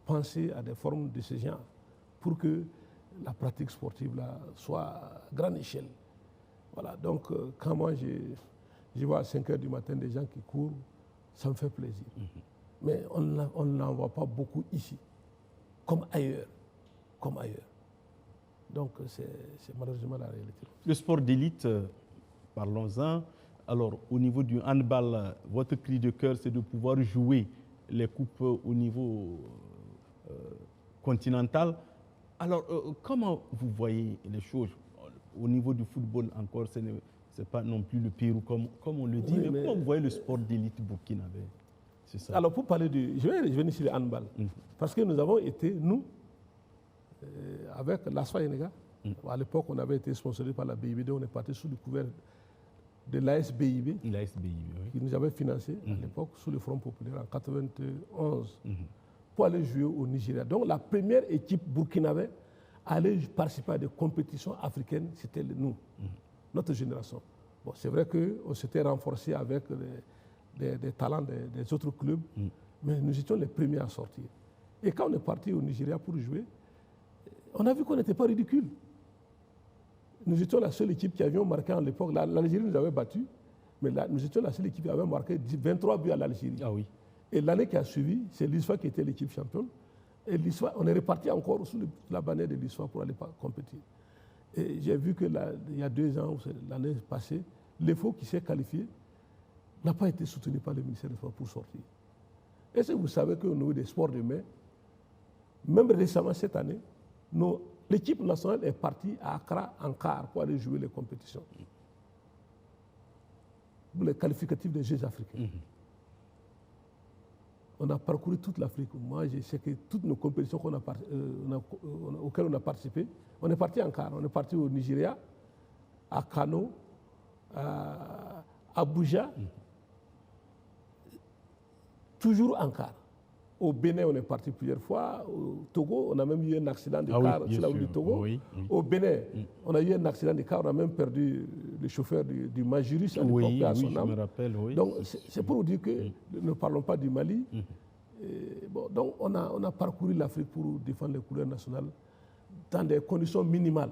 penser à des formes de ce genre pour que la pratique sportive là, soit à grande échelle. Voilà, donc quand moi je vois à 5 h du matin des gens qui courent, ça me fait plaisir. Mais on n'en voit pas beaucoup ici, comme ailleurs. Donc c'est malheureusement la réalité. Le sport d'élite, parlons-en. Alors au niveau du handball, votre cri de cœur, c'est de pouvoir jouer les coupes au niveau continentale. Alors, comment vous voyez les choses au niveau du football encore? Ce n'est pas non plus le Pérou comme on le dit, Oui, mais comment vous voyez le sport d'élite burkinabé? C'est ça. Alors, pour parler du... Je vais revenir sur le handball. Parce que nous avons été, nous, avec l'ASFA Yenega, à l'époque, on avait été sponsorisé par la BIBD, on est parti sous le couvert de l'ASBIB, qui nous avait financé à l'époque sous le Front populaire en 1991 pour aller jouer au Nigeria. Donc, la première équipe burkinabé à aller participer à des compétitions africaines, c'était nous, notre génération. Bon, c'est vrai qu'on s'était renforcé avec des talents des autres clubs, mais nous étions les premiers à sortir. Et quand on est parti au Nigeria pour jouer, on a vu qu'on n'était pas ridicule. Nous étions la seule équipe qui avions marqué à l'époque. L'Algérie nous avait battus, mais nous étions la seule équipe qui avait marqué 23 buts à l'Algérie. Ah oui. Et l'année qui a suivi, c'est l'ISFA qui était l'équipe championne. Et l'ISFA, on est reparti encore sous la bannière de l'ISFA pour aller compétir. Et j'ai vu que il y a 2 ans, l'année passée, l'EFO qui s'est qualifié n'a pas été soutenu par le ministère des Sports pour sortir. Est-ce que vous savez qu'au niveau des sports de mai, même récemment cette année, l'équipe nationale est partie à Accra en quart pour aller jouer les compétitions. Pour les qualificatifs des Jeux africains. On a parcouru toute l'Afrique. Moi, je sais que toutes nos compétitions auxquelles on a participé, on est parti en quart. On est parti au Nigeria, à Kano, à Abuja, toujours en quart. Au Bénin, on est parti plusieurs fois. Au Togo, on a même eu un accident de car sur la route du Togo. Oui. Au Bénin, on a eu un accident de car. On a même perdu le chauffeur du Majurus à l'époque, à son âme. Je me rappelle, oui. Donc, c'est pour vous dire que nous ne parlons pas du Mali. Donc, on a parcouru l'Afrique pour défendre les couleurs nationales dans des conditions minimales.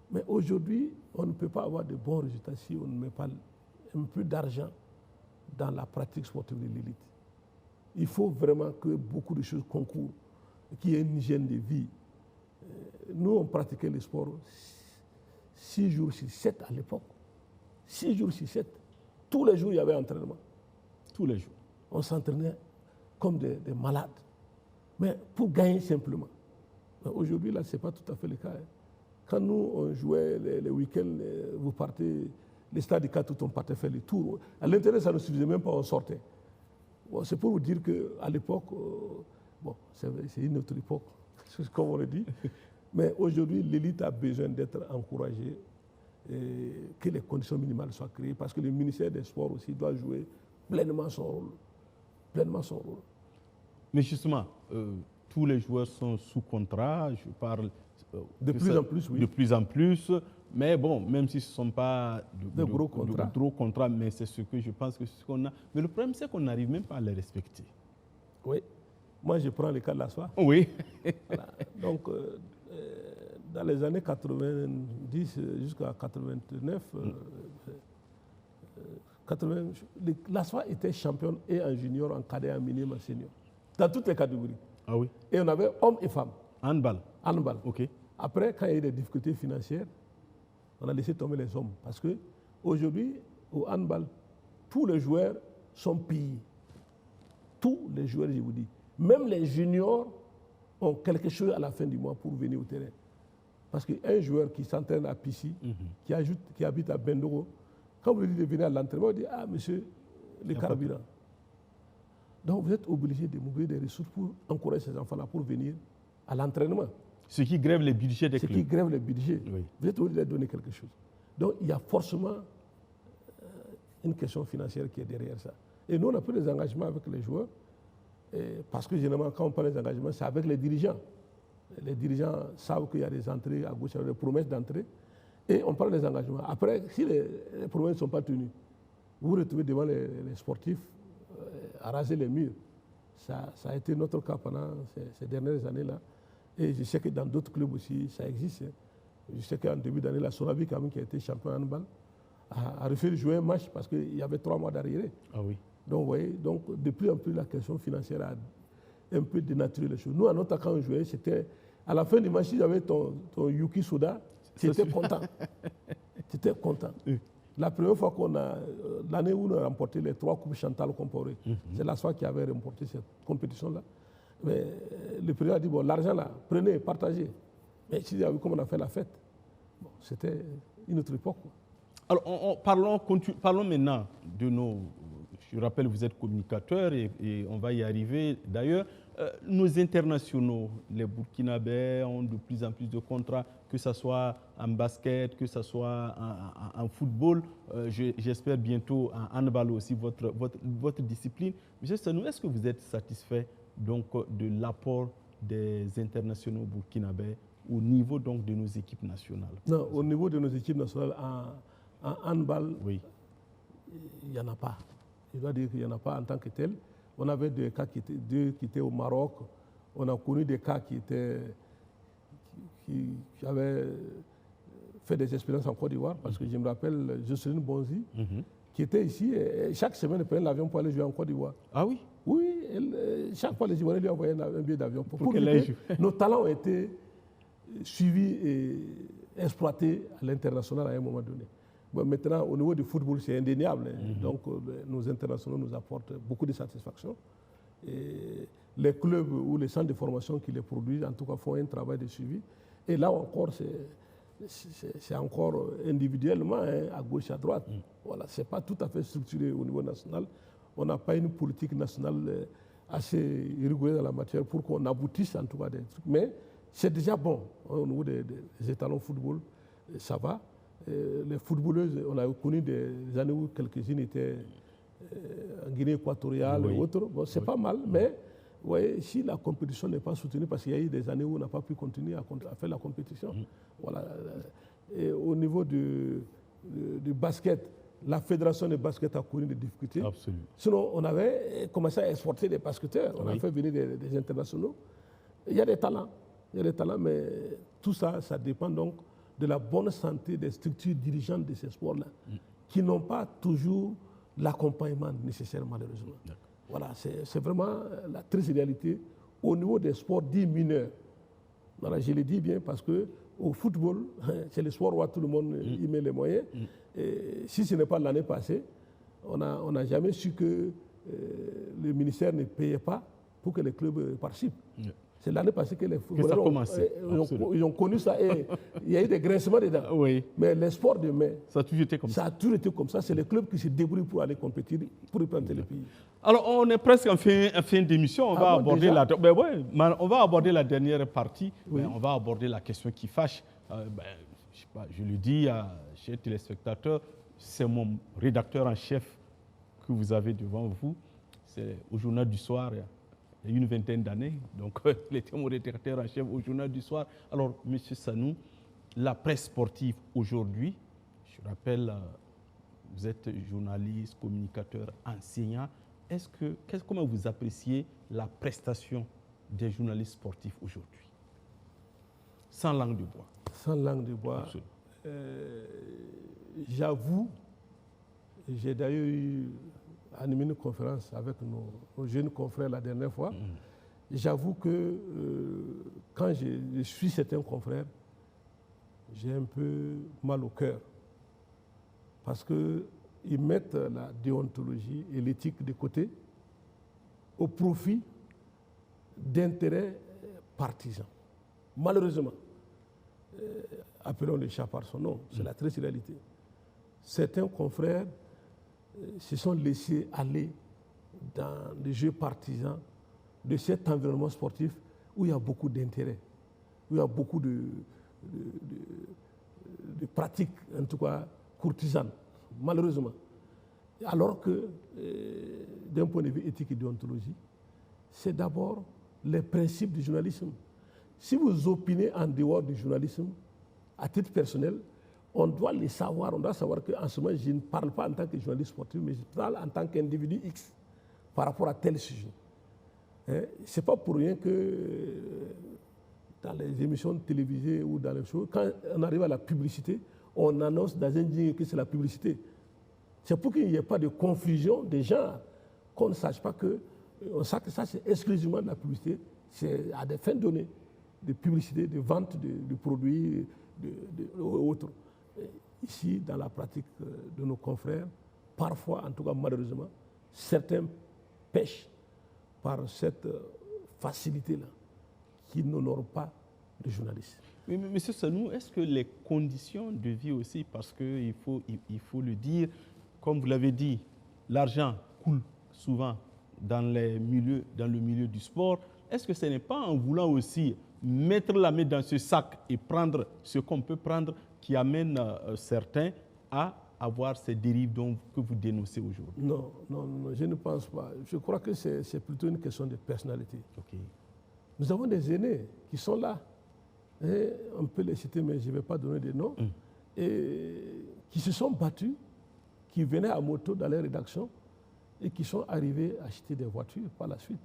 Mais aujourd'hui, on ne peut pas avoir de bons résultats si on ne met pas un peu d'argent dans la pratique sportive de l'élite. Il faut vraiment que beaucoup de choses concourent, qu'il y ait une hygiène de vie. Nous, on pratiquait le sport 6 jours sur 7 à l'époque. 6 jours sur 7. Tous les jours, il y avait entraînement. Tous les jours. On s'entraînait comme des malades. Mais pour gagner simplement. Aujourd'hui, là, ce n'est pas tout à fait le cas. Quand nous, on jouait les week-ends, vous partez, les stades de 4 août, on partait faire les tours. À l'intérieur, ça ne suffisait même pas, on sortait. Bon, c'est pour vous dire qu'à l'époque, c'est une autre époque, comme on le dit, mais aujourd'hui, l'élite a besoin d'être encouragée et que les conditions minimales soient créées parce que le ministère des Sports aussi doit jouer pleinement son rôle. Mais justement, tous les joueurs sont sous contrat, je parle... de plus en plus, oui. De plus en plus, mais bon, même si ce ne sont pas de gros contrats, mais c'est ce que je pense que c'est ce qu'on a. Mais le problème, c'est qu'on n'arrive même pas à les respecter. Oui. Moi, je prends le cas de la soie. Oui. Voilà. Donc, dans les années 90 jusqu'à 89, la soie était championne et en junior, en cadet, en minime, en senior. Dans toutes les catégories. Ah oui. Et on avait hommes et femmes. Handball. OK. Après, quand il y a eu des difficultés financières, on a laissé tomber les hommes. Parce qu'aujourd'hui, au handball, tous les joueurs sont payés. Tous les joueurs, je vous dis. Même les juniors ont quelque chose à la fin du mois pour venir au terrain. Parce qu'un joueur qui s'entraîne à Pissi, qui habite à Bendoro, quand vous lui dites de venir à l'entraînement, il dit « Ah, monsieur, le carburant ». Donc, vous êtes obligé de mobiliser des ressources pour encourager ces enfants-là pour venir à l'entraînement. Ce qui grève les budgets des clubs. Ce qui grève les budgets. Oui. Vous êtes obligé de donner quelque chose. Donc, il y a forcément une question financière qui est derrière ça. Et nous, on a pris des engagements avec les joueurs, parce que généralement, quand on prend des engagements, c'est avec les dirigeants. Les dirigeants savent qu'il y a des entrées à gauche, il y a des promesses d'entrée, et on prend des engagements. Après, si les promesses ne sont pas tenues, vous vous retrouvez devant les sportifs à raser les murs. Ça a été notre cas pendant ces dernières années-là. Et je sais que dans d'autres clubs aussi, ça existe. Je sais qu'en début d'année, la Sonavi, quand même, qui a été champion en handball, a refusé de jouer un match parce qu'il y avait 3 mois d'arriéré. Ah oui. Donc, vous voyez, de plus en plus, la question financière a un peu dénaturé les choses. Nous, à notre temps, quand on jouait, c'était à la fin du match, si j'avais ton Yuki Soda, tu étais content. Tu étais content. La première fois l'année où on a remporté les 3 coupes Chantal comparées, c'est la SOA qui avait remporté cette compétition-là. Mais le président a dit, bon, l'argent là, prenez, partagez. Mais si vous avez vu comment on a fait la fête, bon, c'était une autre époque. Quoi. Alors, parlons maintenant de nos... Je rappelle, vous êtes communicateur et on va y arriver. D'ailleurs, nos internationaux, les Burkinabés, ont de plus en plus de contrats, que ce soit en basket, que ce soit en football. J'espère bientôt en handball aussi, votre discipline. Monsieur Sanou, est-ce que vous êtes satisfait donc, de l'apport des internationaux burkinabés au niveau donc, de nos équipes nationales? Non, au niveau de nos équipes nationales, en handball, oui. Il n'y en a pas. Je dois dire qu'il n'y en a pas en tant que tel. On avait deux cas qui étaient au Maroc. On a connu des cas qui avaient fait des expériences en Côte d'Ivoire. Parce que je me rappelle Jocelyne Bonzi, qui était ici. Et chaque semaine, elle prenait l'avion pour aller jouer en Côte d'Ivoire. Ah oui? Oui, chaque fois, les Ivoiriens lui envoyaient un billet d'avion. Pour qu'elle aille jouer. Nos talents ont été suivis et exploités à l'international à un moment donné. Bon, maintenant, au niveau du football, c'est indéniable. Donc, nos internationaux nous apportent beaucoup de satisfaction. Et les clubs ou les centres de formation qui les produisent, en tout cas, font un travail de suivi. Et là encore, c'est encore individuellement, hein, à gauche, à droite. Voilà, ce n'est pas tout à fait structuré au niveau national. On n'a pas une politique nationale assez rigoureuse dans la matière pour qu'on aboutisse en tout cas des trucs. Mais c'est déjà bon. Au niveau des étalons football, ça va. Les footballeuses, on a connu des années où quelques-unes étaient en Guinée équatoriale et autres. Bon, c'est pas mal, mais voyez, si la compétition n'est pas soutenue, parce qu'il y a eu des années où on n'a pas pu continuer à faire la compétition. Voilà. Et au niveau du basket, la fédération de basket a connu des difficultés. Absolument. Sinon, on avait commencé à exporter des basketteurs. On a fait venir des internationaux. Il y a des talents. Mais tout ça, ça dépend donc de la bonne santé des structures dirigeantes de ces sports-là, qui n'ont pas toujours l'accompagnement nécessaire, malheureusement. Voilà, c'est vraiment la triste réalité au niveau des sports dits mineurs. Voilà, je le dis bien parce qu'au football, c'est le sport où tout le monde y met les moyens. Et si ce n'est pas l'année passée, on n'a jamais su que le ministère ne payait pas pour que les clubs participent. C'est l'année passée que les footballeurs ils ont connu ça et il y a eu des grincements dedans. Oui. Mais les sports de mai, ça a toujours été comme ça. Ça a toujours été comme ça. C'est les clubs qui se débrouillent pour aller compétir, pour représenter le pays. Alors, on est presque en fin d'émission. On va aborder la dernière partie. Oui. On va aborder la question qui fâche. Je le dis à chers téléspectateurs, c'est mon rédacteur en chef que vous avez devant vous. C'est au Journal du Soir. Il y a une vingtaine d'années, donc il était mon rédacteur en chef au Journal du Soir. Alors, M. Sanou, la presse sportive aujourd'hui, je rappelle, vous êtes journaliste, communicateur, enseignant. Comment vous appréciez la prestation des journalistes sportifs aujourd'hui? Sans langue de bois. Sans langue de bois. J'avoue, j'ai d'ailleurs animé une conférence avec nos jeunes confrères la dernière fois. J'avoue que quand je suis certains confrères, j'ai un peu mal au cœur. Parce qu'ils mettent la déontologie et l'éthique de côté au profit d'intérêts partisans. Malheureusement, appelons le chat par son nom, c'est la triste réalité. Certains confrères se sont laissés aller dans les jeux partisans de cet environnement sportif où il y a beaucoup d'intérêts, où il y a beaucoup de pratiques, en tout cas courtisanes, malheureusement. Alors que, d'un point de vue éthique et déontologie, c'est d'abord les principes du journalisme. Si vous opinez en dehors du journalisme, à titre personnel, on doit le savoir. On doit savoir qu'en ce moment, je ne parle pas en tant que journaliste sportif, mais je parle en tant qu'individu X par rapport à tel sujet. Ce n'est pas pour rien que dans les émissions télévisées ou dans les shows, quand on arrive à la publicité, on annonce dans un jingle que c'est la publicité. C'est pour qu'il n'y ait pas de confusion des genres, qu'on ne sache pas que, on sait que ça c'est exclusivement de la publicité, c'est à des fins données, de publicité, de vente de produits, autres. Ici, dans la pratique de nos confrères, parfois, en tout cas malheureusement, certains pêchent par cette facilités-là qui n'honorent pas les journalistes. Mais, Monsieur Sanou, est-ce que les conditions de vie aussi, parce qu'il faut le dire, comme vous l'avez dit, l'argent coule souvent dans le milieu du sport, est-ce que ce n'est pas en voulant aussi mettre la main dans ce sac et prendre ce qu'on peut prendre qui amène certains à avoir ces dérives que vous dénoncez aujourd'hui? Non, je ne pense pas. Je crois que c'est plutôt une question de personnalité. Okay. Nous avons des aînés qui sont là. Et on peut les citer, mais je ne vais pas donner des noms. Et qui se sont battus, qui venaient à moto dans les rédactions et qui sont arrivés à acheter des voitures par la suite.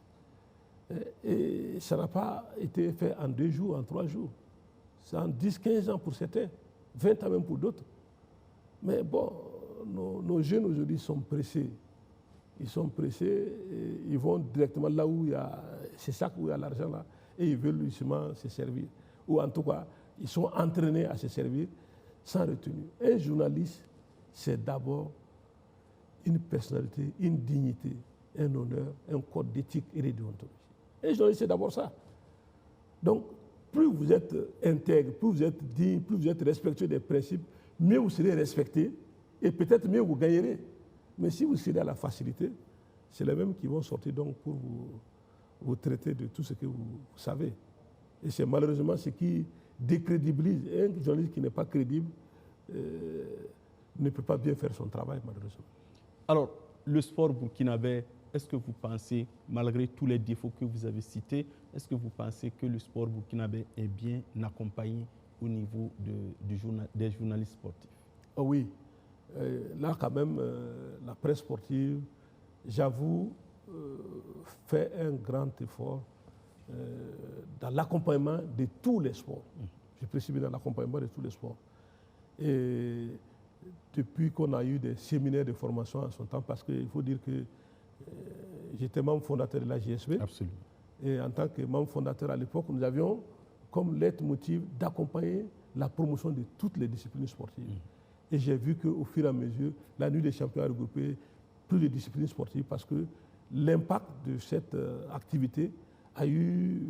Et ça n'a pas été fait en 2 jours, en 3 jours. C'est en 10, 15 ans pour certains, 20 ans même pour d'autres. Mais bon, nos jeunes aujourd'hui sont pressés. Ils sont pressés, et ils vont directement là où il y a ces sacs, où il y a l'argent là, et ils veulent justement se servir. Ou en tout cas, ils sont entraînés à se servir sans retenue. Un journaliste, c'est d'abord une personnalité, une dignité, un honneur, un code d'éthique et de déontologie. Un journaliste, c'est d'abord ça. Donc, plus vous êtes intègre, plus vous êtes digne, plus vous êtes respectueux des principes, mieux vous serez respecté et peut-être mieux vous gagnerez. Mais si vous serez à la facilité, c'est les mêmes qui vont sortir donc pour vous traiter de tout ce que vous savez. Et c'est malheureusement ce qui décrédibilise. Un journaliste qui n'est pas crédible ne peut pas bien faire son travail, malheureusement. Alors, le sport burkinabé, est-ce que vous pensez, malgré tous les défauts que vous avez cités, est-ce que vous pensez que le sport burkinabé est bien accompagné au niveau des journalistes sportifs? Oh oui. Là, quand même, la presse sportive, j'avoue, fait un grand effort dans l'accompagnement de tous les sports. Je précise dans l'accompagnement de tous les sports. Et depuis qu'on a eu des séminaires de formation en son temps, parce qu'il faut dire que j'étais membre fondateur de la JSB. Absolument. Et en tant que membre fondateur à l'époque, nous avions comme leitmotiv d'accompagner la promotion de toutes les disciplines sportives. Et j'ai vu qu'au fur et à mesure, la Nuit des champions a regroupé plus de disciplines sportives parce que l'impact de cette activité a eu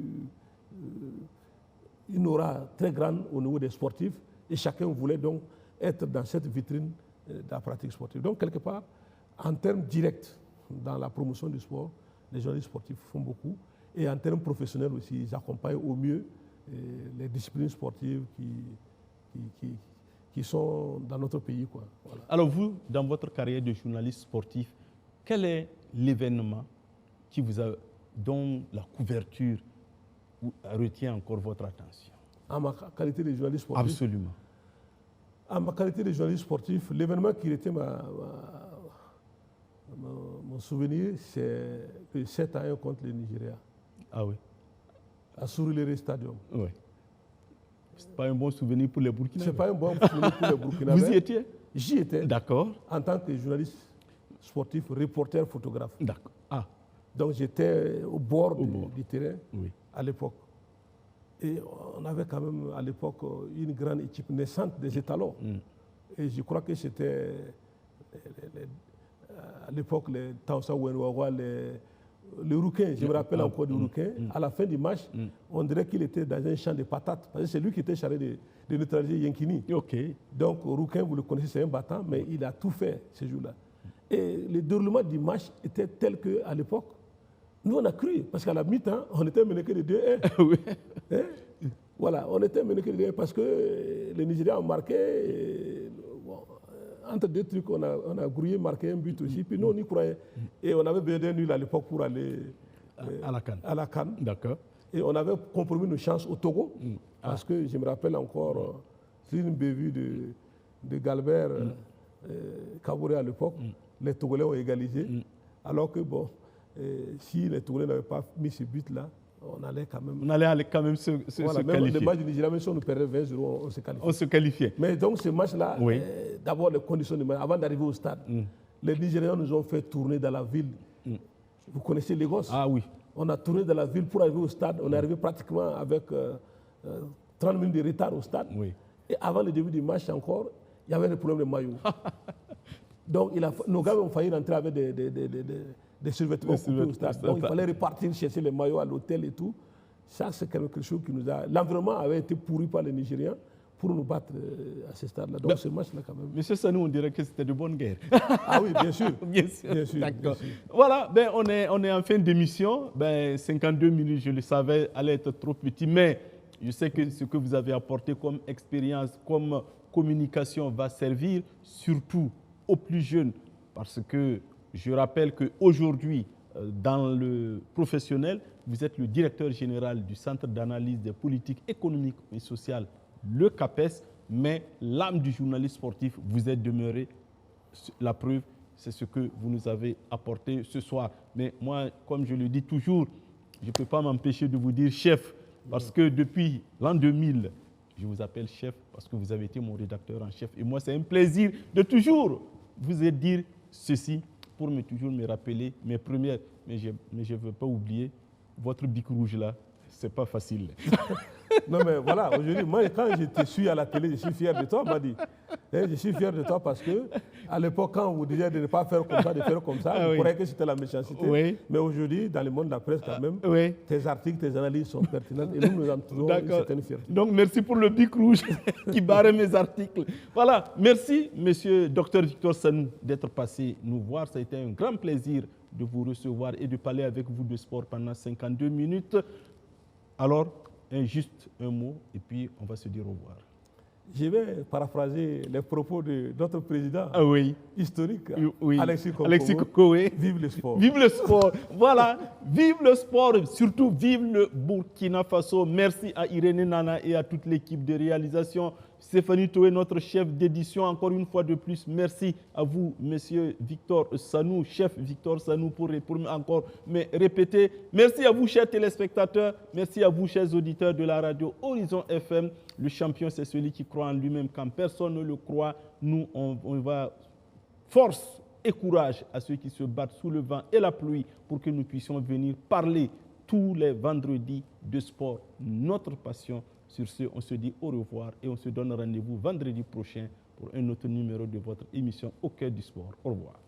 une aura très grande au niveau des sportifs et chacun voulait donc être dans cette vitrine de la pratique sportive. Donc, quelque part, en termes directs, dans la promotion du sport, les journalistes sportifs font beaucoup. Et en termes professionnels aussi, ils accompagnent au mieux les disciplines sportives qui sont dans notre pays, quoi. Voilà. Alors vous, dans votre carrière de journaliste sportif, quel est l'événement dont la couverture retient encore votre attention? À ma qualité de journaliste sportif? Absolument. À ma qualité de journaliste sportif, l'événement qui retient mon souvenir, c'est le 7-1 contre le Nigeria. Ah oui. À Surulere Stadium. Oui. Ce n'est pas un bon souvenir pour les Burkinabés. Ce n'est pas un bon souvenir pour les Burkinabés. Vous y étiez? J'y étais. D'accord. En tant que journaliste sportif, reporter, photographe. D'accord. Ah. Donc j'étais au bord du terrain à l'époque. Et on avait quand même à l'époque une grande équipe naissante des étalons. Et je crois que c'était à l'époque les Taoussa Wenwawa, le Rouquin, je me rappelle encore du Rouquin. À la fin du match, on dirait qu'il était dans un champ de patates. Parce que c'est lui qui était chargé de neutraliser Yenkini. Okay. Donc Rouquin, vous le connaissez, c'est un battant, mais il a tout fait ce jour-là. Et le déroulement du match était tel qu'à l'époque, nous on a cru, parce qu'à la mi-temps, on était mené que de 2-1. Oui. Hein? Voilà, on était mené que de 2-1 parce que les Nigériens ont marqué. Et, bon, entre deux trucs, on a grouillé, marqué un but aussi. Puis nous, on y croyait. Et on avait besoin d'un nul à l'époque pour aller à la CAN. D'accord. Et on avait compromis nos chances au Togo. Parce que je me rappelle encore, c'est une bévue de Galbert Kabouré à l'époque. Les Togolais ont égalisé. Alors que, bon, si les Togolais n'avaient pas mis ce but-là, on allait quand même. On allait quand même se voilà, même qualifier. Le match du Nigeria, même si on nous perdait 20-0, on se qualifiait. On se qualifiait. Mais donc ce match-là, d'abord les conditions de match, avant d'arriver au stade, les Nigériens nous ont fait tourner dans la ville. Vous connaissez Lagos? Ah oui. On a tourné dans la ville pour arriver au stade. On est arrivé pratiquement avec 30 minutes de retard au stade. Oui. Et avant le début du match encore, il y avait des problèmes de maillot. Donc nos gars ont failli rentrer avec des survêtements coupés au stade. Donc il fallait repartir chercher les maillots à l'hôtel et tout. Ça, c'est quelque chose qui nous a... L'environnement avait été pourri par les Nigériens pour nous battre à ce stade-là. Donc ce match-là, quand même... Monsieur Sanou, on dirait que c'était de bonne guerre. Ah oui, bien sûr. Bien sûr. Bien sûr, D'accord. bien sûr. Voilà, on est en fin d'émission. 52 minutes, je le savais, allait être trop petit. Mais je sais que ce que vous avez apporté comme expérience, comme communication va servir surtout aux plus jeunes. Parce que je rappelle qu'aujourd'hui, dans le professionnel, vous êtes le directeur général du Centre d'analyse des politiques économiques et sociales, le CAPES, mais l'âme du journaliste sportif, vous êtes demeuré. La preuve, c'est ce que vous nous avez apporté ce soir. Mais moi, comme je le dis toujours, je ne peux pas m'empêcher de vous dire chef, parce que depuis l'an 2000, je vous appelle chef parce que vous avez été mon rédacteur en chef. Et moi, c'est un plaisir de toujours vous dire ceci pour toujours me rappeler mes premières. Mais je ne veux pas oublier votre bic rouge là. Ce n'est pas facile. Non, mais voilà, aujourd'hui, moi, quand je te suis à la télé, je suis fier de toi, Madi. Je suis fier de toi parce que, à l'époque, quand on vous disait de ne pas faire comme ça, de faire comme ça, vous croyez que c'était la méchanceté. Oui. Mais aujourd'hui, dans le monde de la presse, quand même, tes articles, tes analyses sont pertinentes et nous en trouvons une certaine fierté. Donc, merci pour le bic rouge qui barre mes articles. Voilà, merci, monsieur Dr Victor Sanou, d'être passé nous voir. Ça a été un grand plaisir de vous recevoir et de parler avec vous de sport pendant 52 minutes. Alors, juste un mot et puis on va se dire au revoir. Je vais paraphraser les propos de notre président historique, Alexis Koko. Vive le sport. Vive le sport. Voilà, vive le sport, surtout vive le Burkina Faso. Merci à Irénée Nana et à toute l'équipe de réalisation. Stéphanie Toé, notre chef d'édition, encore une fois de plus, merci à vous, monsieur Victor Sanou, chef Victor Sanou, pour encore me répéter. Merci à vous, chers téléspectateurs. Merci à vous, chers auditeurs de la radio Horizon FM. Le champion, c'est celui qui croit en lui-même. Quand personne ne le croit, nous, on va force et courage à ceux qui se battent sous le vent et la pluie pour que nous puissions venir parler tous les vendredis de sport, notre passion. Sur ce, on se dit au revoir et on se donne rendez-vous vendredi prochain pour un autre numéro de votre émission Au cœur du sport. Au revoir.